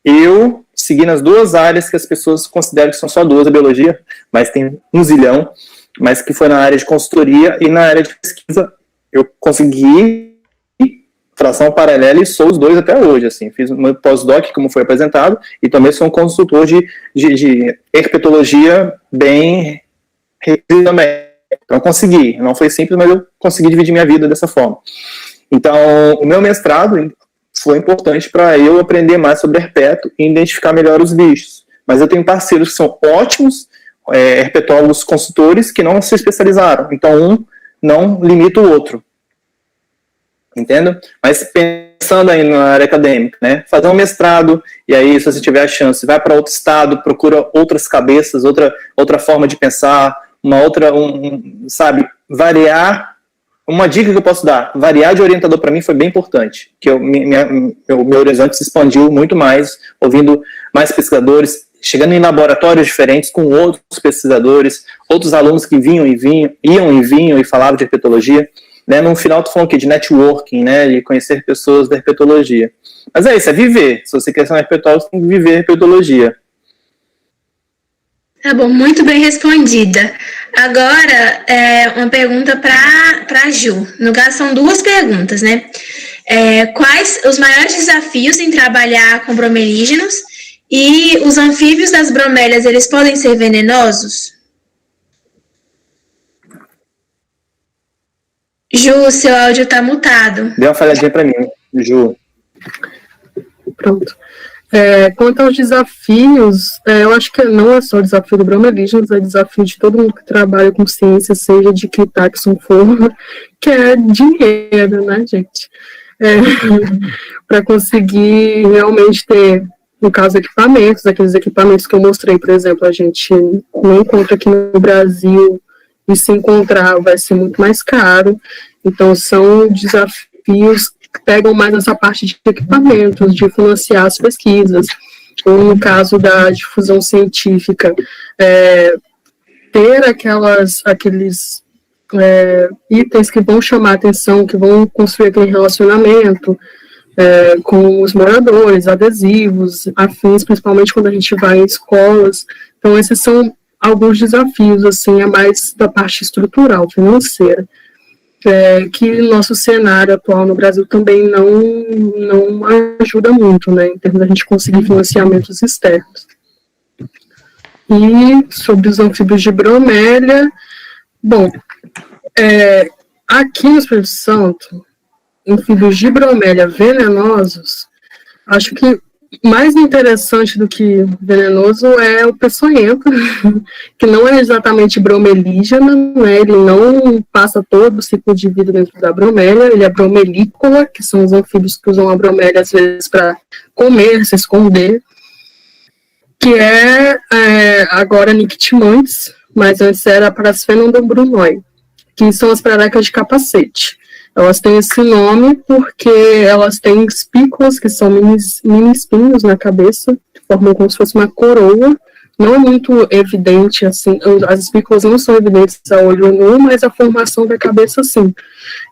Eu segui nas 2 áreas que as pessoas consideram que são só 2, a biologia, mas tem 1 zilhão, mas que foi na área de consultoria e na área de pesquisa. Eu consegui tração paralela e sou os 2 até hoje, assim, fiz um pós-doc, como foi apresentado, e também sou um consultor de herpetologia bem reduzido também. Então consegui, não foi simples, mas eu consegui dividir minha vida dessa forma. Então, o meu mestrado foi importante para eu aprender mais sobre herpeto e identificar melhor os bichos. Mas eu tenho parceiros que são ótimos herpetólogos consultores que não se especializaram, então um não limita o outro. entendeu? Mas pensando aí na área acadêmica, né? Fazer um mestrado, e aí, se você tiver a chance, vai para outro estado, procura outras cabeças, outra forma de pensar, sabe, variar. Uma dica que eu posso dar, variar de orientador para mim foi bem importante, que meu horizonte se expandiu muito mais, ouvindo mais pesquisadores, chegando em laboratórios diferentes com outros pesquisadores, outros alunos que iam e vinham e falavam de herpetologia, né? No final tu falou aqui de networking, né, de conhecer pessoas da herpetologia. Mas é isso, é viver. Se você quer ser um herpetólogo, você tem que viver herpetologia. Tá bom, muito bem respondida. Agora, uma pergunta para a Ju. No caso, são duas perguntas, né? Quais os maiores desafios em trabalhar com bromelígenos e os anfíbios das bromélias, eles podem ser venenosos? Ju, seu áudio está mutado. Dê uma falhadinha para mim, Ju. Pronto. Quanto aos desafios, eu acho que não é só o desafio do bromelígenos, é desafio de todo mundo que trabalha com ciência, seja de que taxon for, que é dinheiro, né, gente? Para conseguir realmente ter, no caso, equipamentos, aqueles equipamentos que eu mostrei, por exemplo, a gente não encontra aqui no Brasil, e se encontrar vai ser muito mais caro, então são desafios que pegam mais essa parte de equipamentos, de financiar as pesquisas, ou no caso da difusão científica, ter aqueles itens que vão chamar a atenção, que vão construir aquele relacionamento com os moradores, adesivos, afins, principalmente quando a gente vai em escolas. Então, esses são alguns desafios, assim, a mais da parte estrutural, financeira. Que nosso cenário atual no Brasil também não ajuda muito, né, em termos da gente conseguir financiamentos externos. E sobre os anfíbios de bromélia, bom, aqui no Espírito Santo, anfíbios de bromélia venenosos, acho que mais interessante do que venenoso é o peçonhento, que não é exatamente bromelígena, né? Ele não passa todo o ciclo de vida dentro da bromélia, ele é bromelícola, que são os anfíbios que usam a bromélia às vezes para comer, se esconder, que agora nictimantes, mas antes era Parasphenoidum brunoi, que são as prarecas de capacete. Elas têm esse nome porque elas têm espículas, que são mini espinhos na cabeça, que formam como se fosse uma coroa. Não é muito evidente, assim, as espículas não são evidentes a olho nu, mas a formação da cabeça, sim.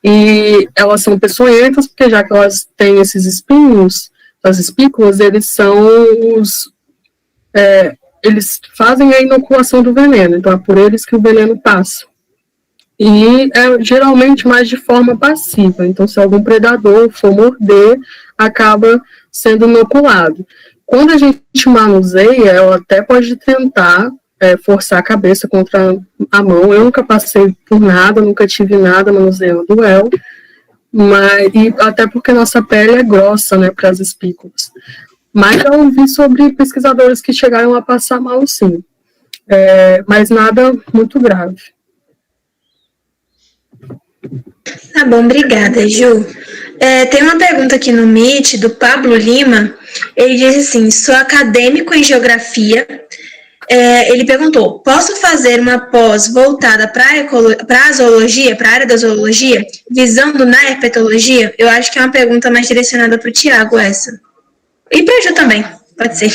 E elas são peçonhentas, porque já que elas têm esses espinhos, as espículas, eles são eles fazem a inoculação do veneno, então é por eles que o veneno passa. E geralmente mais de forma passiva, então se algum predador for morder, acaba sendo inoculado. Quando a gente manuseia, ela até pode tentar forçar a cabeça contra a mão. Eu nunca passei por nada, nunca tive nada manuseando ela, e até porque nossa pele é grossa, né, para as espículas. Mas eu ouvi sobre pesquisadores que chegaram a passar mal, sim, mas nada muito grave. Tá bom, obrigada, Ju. Tem uma pergunta aqui no Meet, do Pablo Lima. Ele diz assim: sou acadêmico em geografia. Ele perguntou: posso fazer uma pós voltada para a zoologia, para a área da zoologia, visando na herpetologia? Eu acho que é uma pergunta mais direcionada para o Tiago, essa. E para a Ju também, pode ser.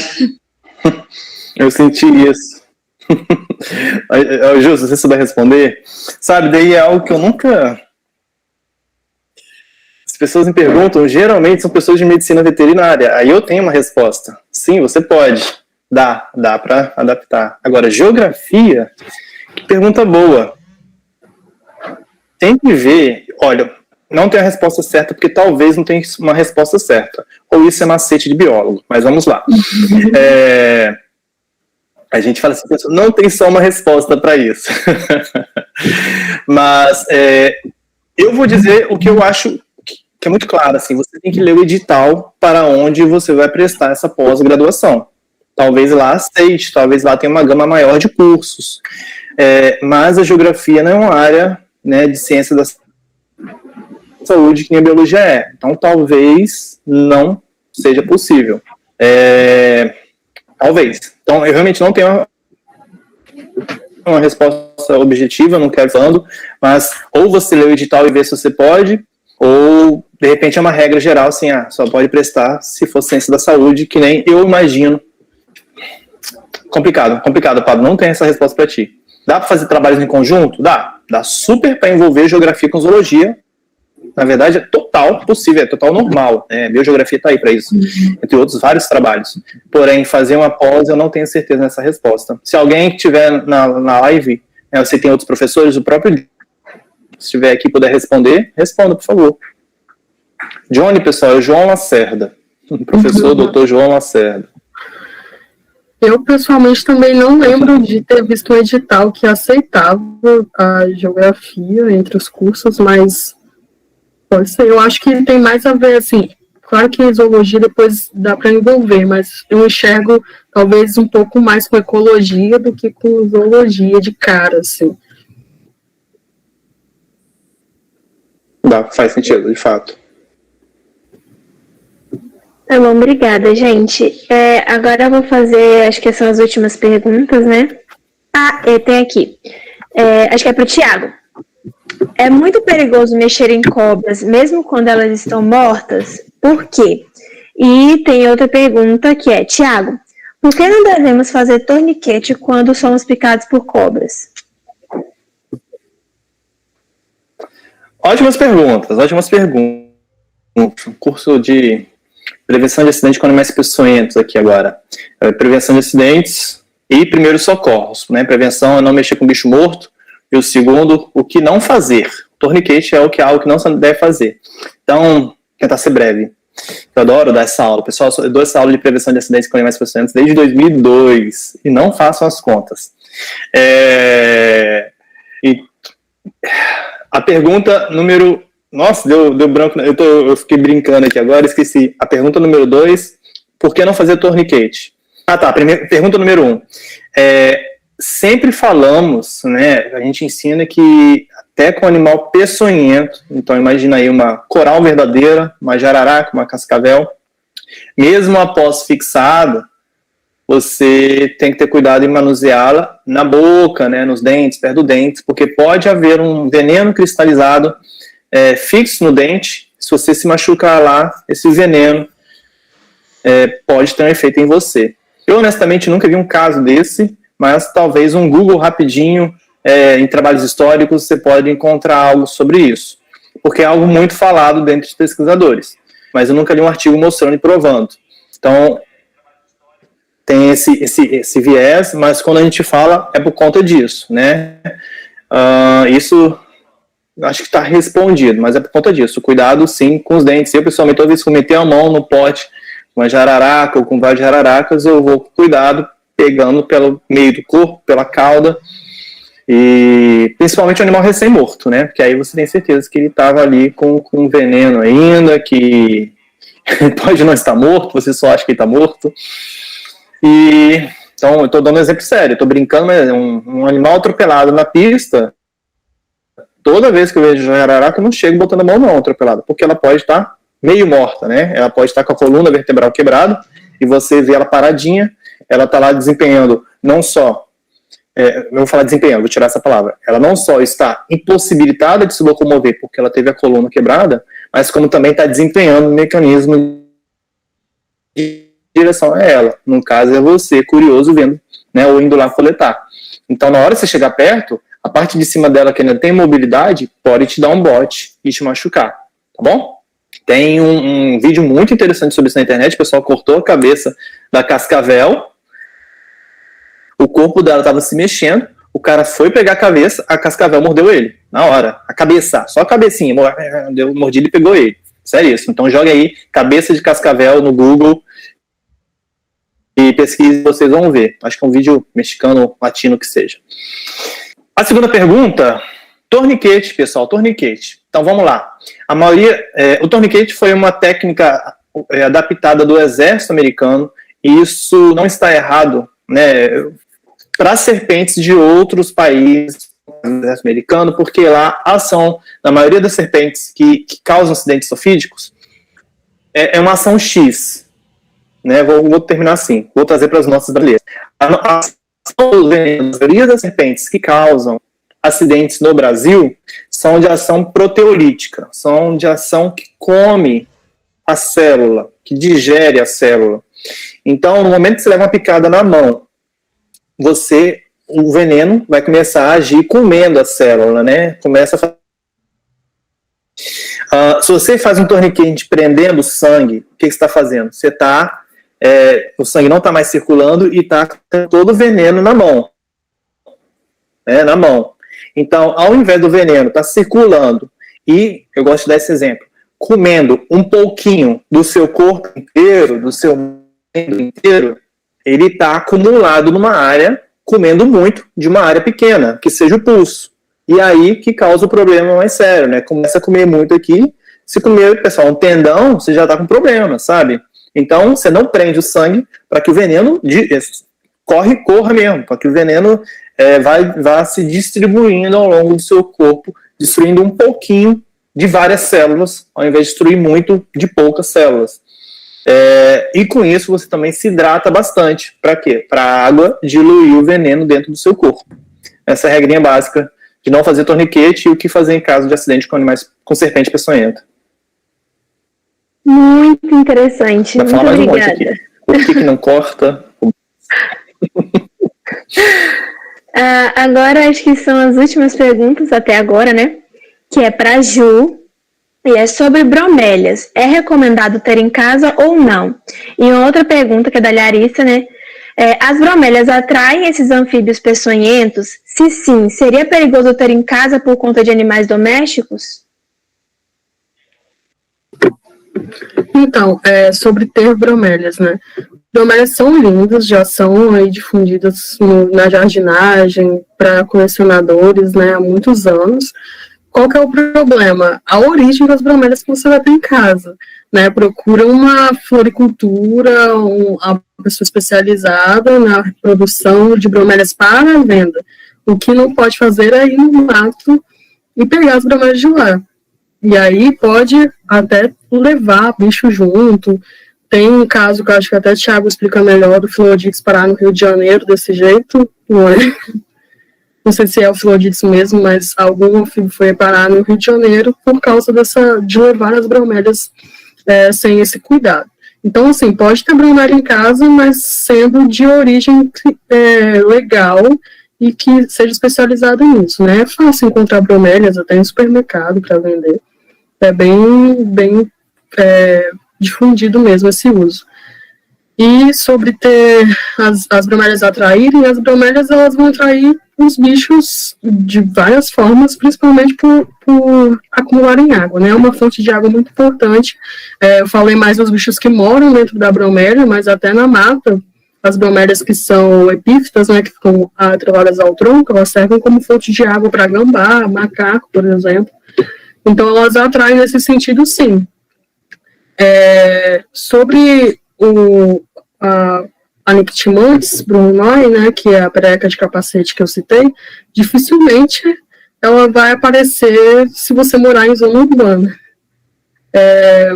Eu senti isso. Ju, se você souber responder, sabe, daí é algo que eu nunca... As pessoas me perguntam, geralmente são pessoas de medicina veterinária, aí eu tenho uma resposta: sim, você pode, dá para adaptar. Agora, geografia, que pergunta boa. Tem que ver, olha, não tem a resposta certa, porque talvez não tenha uma resposta certa, ou isso é macete de biólogo, mas vamos lá. A gente fala assim, não tem só uma resposta para isso. Mas eu vou dizer o que eu acho que é muito claro, assim, você tem que ler o edital para onde você vai prestar essa pós-graduação. Talvez lá aceite, talvez lá tenha uma gama maior de cursos. Mas a geografia não é uma área, né, de ciência da... saúde que nem a biologia é. Então, talvez não seja possível. Talvez. Então, eu realmente não tenho uma resposta objetiva, não quero falando, mas ou você lê o edital e vê se você pode, ou, de repente, é uma regra geral, assim, só pode prestar se for ciência da saúde, que nem eu imagino. Complicado, Pablo, não tem essa resposta para ti. Dá para fazer trabalhos em conjunto? Dá super para envolver geografia com zoologia. Na verdade, é total possível, é total normal. Biogeografia está aí para isso, entre outros vários trabalhos. Porém, fazer uma pós, eu não tenho certeza nessa resposta. Se alguém que estiver na live, você tem outros professores, o próprio, se estiver aqui e puder responder, responda, por favor. Johnny, pessoal, é João Lacerda. Professor Dr. João Lacerda. Eu, pessoalmente, também não lembro de ter visto um edital que aceitava a geografia entre os cursos, mas pode ser. Eu acho que tem mais a ver, assim, claro que zoologia depois dá para envolver, mas eu enxergo talvez um pouco mais com ecologia do que com zoologia de cara, assim. Faz sentido, de fato. Tá bom, obrigada, gente. Agora eu vou fazer, acho que são as últimas perguntas, né? Tem aqui. Acho que é para o Tiago. É muito perigoso mexer em cobras, mesmo quando elas estão mortas? Por quê? E tem outra pergunta que é, Tiago, por que não devemos fazer torniquete quando somos picados por cobras? Ótimas perguntas. Curso de prevenção de acidentes com animais peçonhentos aqui agora. Prevenção de acidentes e primeiros socorros, né? Prevenção é não mexer com bicho morto. E o segundo, o que não fazer. Torniquete é algo que não se deve fazer. Então, tentar ser breve. Eu adoro dar essa aula. Pessoal, eu dou essa aula de prevenção de acidentes com animais peçonhentos desde 2002. E não façam as contas. A pergunta número... Nossa, deu branco. Eu fiquei brincando aqui agora, esqueci. A pergunta número 2, por que não fazer torniquete? Pergunta número 1. Sempre falamos, né, a gente ensina que até com animal peçonhento, então imagina aí uma coral verdadeira, uma jararaca, uma cascavel, mesmo após fixada, você tem que ter cuidado em manuseá-la na boca, né, nos dentes, perto do dente, porque pode haver um veneno cristalizado fixo no dente. Se você se machucar lá, esse veneno pode ter um efeito em você. Eu honestamente nunca vi um caso desse, mas talvez um Google rapidinho, em trabalhos históricos, você pode encontrar algo sobre isso, porque é algo muito falado dentro dos pesquisadores, mas eu nunca li um artigo mostrando e provando. Então, tem esse viés, mas quando a gente fala, é por conta disso, né? Isso, acho que está respondido, mas é por conta disso. Cuidado, sim, com os dentes. Eu, pessoalmente, toda vez que eu meter a mão no pote com uma jararaca ou com várias jararacas, eu vou com cuidado, pegando pelo meio do corpo, pela cauda, e principalmente o animal recém-morto, né? Porque aí você tem certeza que ele estava ali com veneno ainda, que pode não estar morto, você só acha que ele está morto. Então, eu estou dando um exemplo sério, estou brincando, mas um animal atropelado na pista, toda vez que eu vejo jararaca, eu não chego botando a mão não atropelada, porque ela pode estar meio morta, né? Ela pode estar com a coluna vertebral quebrada, e você vê ela paradinha, ela está lá desempenhando não só, não vou falar desempenhando, vou tirar essa palavra, ela não só está impossibilitada de se locomover porque ela teve a coluna quebrada, mas como também está desempenhando um mecanismo de direção a ela. No caso é você, curioso, vendo, né, ou indo lá coletar. Então, na hora que você chegar perto, a parte de cima dela que ainda tem mobilidade, pode te dar um bote e te machucar, tá bom? Tem um vídeo muito interessante sobre isso na internet, o pessoal cortou a cabeça da cascavel, o corpo dela estava se mexendo, o cara foi pegar a cabeça, a cascavel mordeu ele, na hora, a cabeça, só a cabecinha, deu mordida e pegou ele, sério isso. Então joga aí, cabeça de cascavel no Google e pesquise, vocês vão ver, acho que é um vídeo mexicano, latino que seja. A segunda pergunta, torniquete, pessoal, torniquete. Então vamos lá, a maioria, o torniquete foi uma técnica adaptada do exército americano, e isso não está errado, né, para serpentes de outros países, no exército americano, porque lá a ação, na maioria das serpentes que causam acidentes sofídicos, é uma ação X. Né? Vou terminar assim, vou trazer para as nossas brasileiras. A maioria das serpentes que causam acidentes no Brasil são de ação proteolítica, são de ação que come a célula, que digere a célula. Então, no momento que você leva uma picada na mão, o veneno vai começar a agir comendo a célula, né? Começa a... se você faz um torniquete prendendo o sangue, o que você está fazendo? Você está... o sangue não está mais circulando e está com todo o veneno na mão. Né? Na mão. Então, ao invés do veneno estar circulando e, eu gosto de dar esse exemplo, comendo um pouquinho do seu corpo inteiro, do seu membro inteiro, ele está acumulado numa área, comendo muito de uma área pequena, que seja o pulso. E aí que causa o problema mais sério, né? Começa a comer muito aqui, se comer, pessoal, um tendão, você já está com problema, sabe? Então, você não prende o sangue para que o veneno corra mesmo, para que o veneno vá se distribuindo ao longo do seu corpo, destruindo um pouquinho de várias células, ao invés de destruir muito de poucas células. E com isso você também se hidrata bastante. Para quê? Para a água diluir o veneno dentro do seu corpo. Essa é a regrinha básica de não fazer torniquete e o que fazer em caso de acidente com animais com serpente peçonhenta. Muito interessante, muito obrigada. Por que não corta? Agora acho que são as últimas perguntas até agora, né? Que é para Ju, e é sobre bromélias. É recomendado ter em casa ou não? E outra pergunta que é da Larissa, né? As bromélias atraem esses anfíbios peçonhentos? Se sim, seria perigoso ter em casa por conta de animais domésticos? Então, sobre ter bromélias, né? Bromélias são lindas, já são aí difundidas na jardinagem para colecionadores, né, há muitos anos. Qual que é o problema? A origem das bromélias que você vai ter em casa, né? Procura uma floricultura, uma pessoa especializada na produção de bromélias para venda. O que não pode fazer é ir no mato e pegar as bromélias de lá. E aí pode até levar bicho junto. Tem um caso que eu acho que até o Thiago explica melhor, do Filodix parar no Rio de Janeiro desse jeito, não é? Não sei se é o Filodix mesmo, mas algum anfíbio foi parar no Rio de Janeiro por causa de levar as bromélias sem esse cuidado. Então, assim, pode ter bromélia em casa, mas sendo de origem legal e que seja especializada nisso, né? É fácil encontrar bromélias até em supermercado para vender. É bem difundido mesmo esse uso. E sobre ter as bromélias atraírem, as bromélias elas vão atrair os bichos de várias formas, principalmente por acumularem água, né? É uma fonte de água muito importante. Eu falei mais dos bichos que moram dentro da bromélia, mas até na mata, as bromélias que são epífitas, né, que ficam atreladas ao tronco, elas servem como fonte de água para gambá, macaco, por exemplo. Então, elas atraem nesse sentido, sim. Sobre a Nyctimantes brunoi, né, que é a perereca de capacete que eu citei, dificilmente ela vai aparecer se você morar em zona urbana.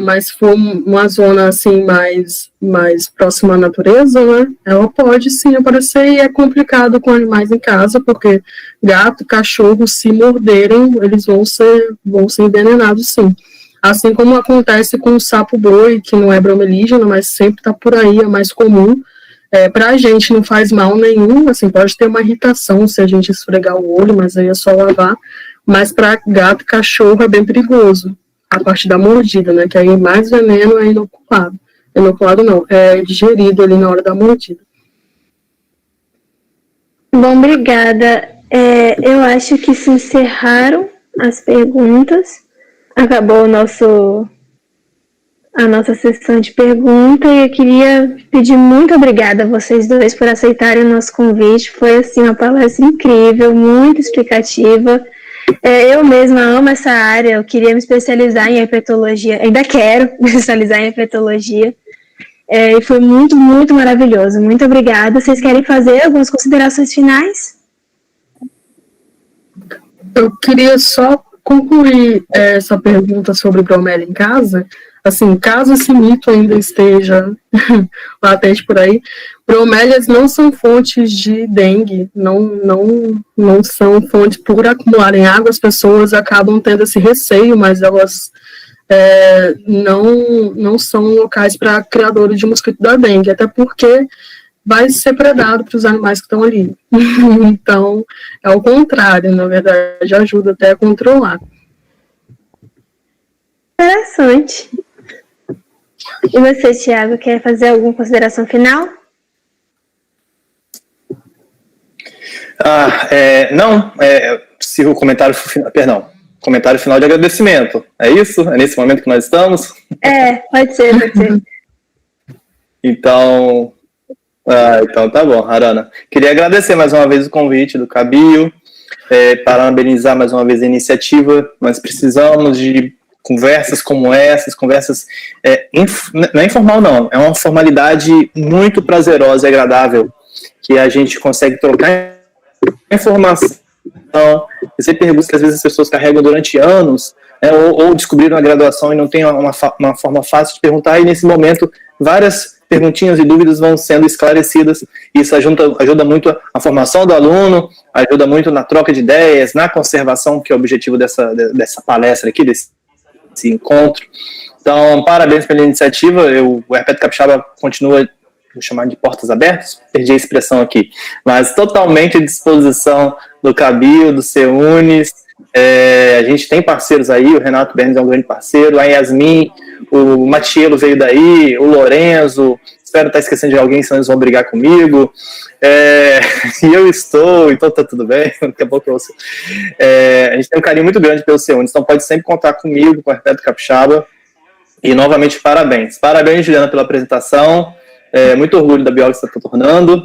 Mas se for uma zona assim mais próxima à natureza, né, ela pode sim aparecer, e é complicado com animais em casa, porque gato, cachorro, se morderem, eles vão ser envenenados, sim. Assim como acontece com o sapo-boi, que não é bromelígeno, mas sempre está por aí, é mais comum. Para a gente não faz mal nenhum, assim, pode ter uma irritação se a gente esfregar o olho, mas aí é só lavar. Mas para gato e cachorro é bem perigoso, a partir da mordida, né, que aí mais veneno é inoculado. Inoculado não, é digerido ali na hora da mordida. Bom, obrigada. Eu acho que se encerraram as perguntas. Acabou a nossa sessão de perguntas, e eu queria pedir muito obrigada a vocês dois por aceitarem o nosso convite. Foi assim uma palestra incrível, muito explicativa. Eu mesma amo essa área, eu queria me especializar em herpetologia, ainda quero me especializar em herpetologia. E foi muito, muito maravilhoso. Muito obrigada. Vocês querem fazer algumas considerações finais? Eu queria só concluir essa pergunta sobre bromélia em casa. Assim, caso esse mito ainda esteja latente por aí, bromélias não são fontes de dengue, não são fontes, por acumularem água, as pessoas acabam tendo esse receio, mas elas não são locais para criadores de mosquito da dengue, até porque vai ser predado para os animais que estão ali. Então, é o contrário, na verdade, ajuda até a controlar. Interessante. E você, Thiago, quer fazer alguma consideração final? Se o comentário comentário final de agradecimento, é isso? É nesse momento que nós estamos? Pode ser. Então tá bom, Arana. Queria agradecer mais uma vez o convite do Cabio, parabenizar mais uma vez a iniciativa. Nós precisamos de conversas como essas, conversas não é informal não, é uma formalidade muito prazerosa e agradável, que a gente consegue trocar informação. Você pergunta que às vezes as pessoas carregam durante anos, ou descobriram a graduação e não tem uma forma fácil de perguntar, e nesse momento várias perguntinhas e dúvidas vão sendo esclarecidas. Isso ajuda muito a formação do aluno, ajuda muito na troca de ideias, na conservação, que é o objetivo dessa palestra aqui, desse encontro. Então, parabéns pela iniciativa. O Herpeto Capixaba continua, vou chamar de portas abertas, perdi a expressão aqui, mas totalmente à disposição do Cabio, do CEUNES. A gente tem parceiros aí, o Renato Bernes é um grande parceiro, a Yasmin, o Matielo veio daí, o Lorenzo, espero estar esquecendo de alguém, senão eles vão brigar comigo, e eu estou, então tá tudo bem, daqui a pouco eu ouço. A gente tem um carinho muito grande pelo CEUNES, então pode sempre contar comigo, com o Herpeto Capixaba, e novamente parabéns, Juliana, pela apresentação. Muito orgulho da bióloga que você está tornando,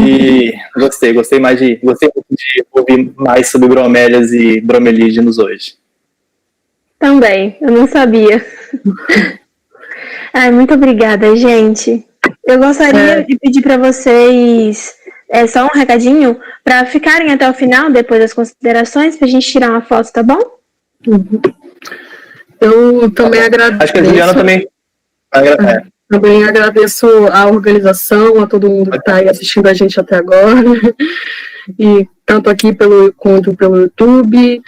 e gostei de ouvir mais sobre bromélias e bromelígenos hoje. Também, eu não sabia. Muito obrigada, gente. Eu gostaria de pedir para vocês só um recadinho para ficarem até o final, depois das considerações, para a gente tirar uma foto, tá bom? Uhum. Eu também agradeço. Acho que a Juliana também. Também agradeço a organização, a todo mundo que está aí assistindo a gente até agora, e tanto aqui quanto pelo YouTube,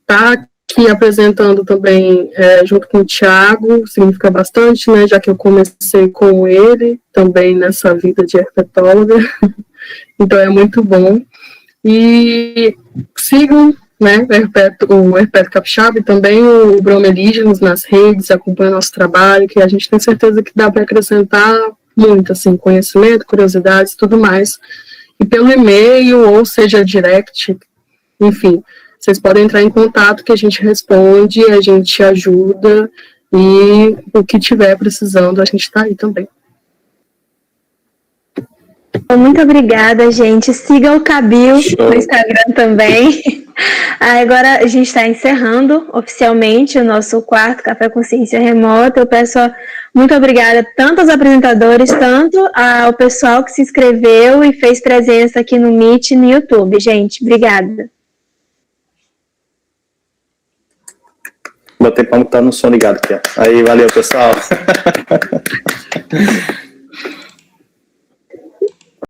tá aqui apresentando também junto com o Thiago, significa bastante, né, já que eu comecei com ele também nessa vida de herpetóloga, então é muito bom. E sigam, né, o Herpeto Capixaba e também o Bromelígenos nas redes, acompanha nosso trabalho, que a gente tem certeza que dá para acrescentar muito, assim, conhecimento, curiosidades, tudo mais. E pelo e-mail, ou seja, direct, enfim, vocês podem entrar em contato que a gente responde, a gente ajuda, e o que tiver precisando, a gente está aí também. Muito obrigada, gente. Siga o Cabio no Instagram também. Agora a gente está encerrando oficialmente o nosso quarto Café com Ciência Remota. Eu peço muito obrigada tanto aos apresentadores, tanto ao pessoal que se inscreveu e fez presença aqui no Meet e no YouTube. Gente, obrigada. Botei para botar no som ligado aqui. Aí, valeu, pessoal.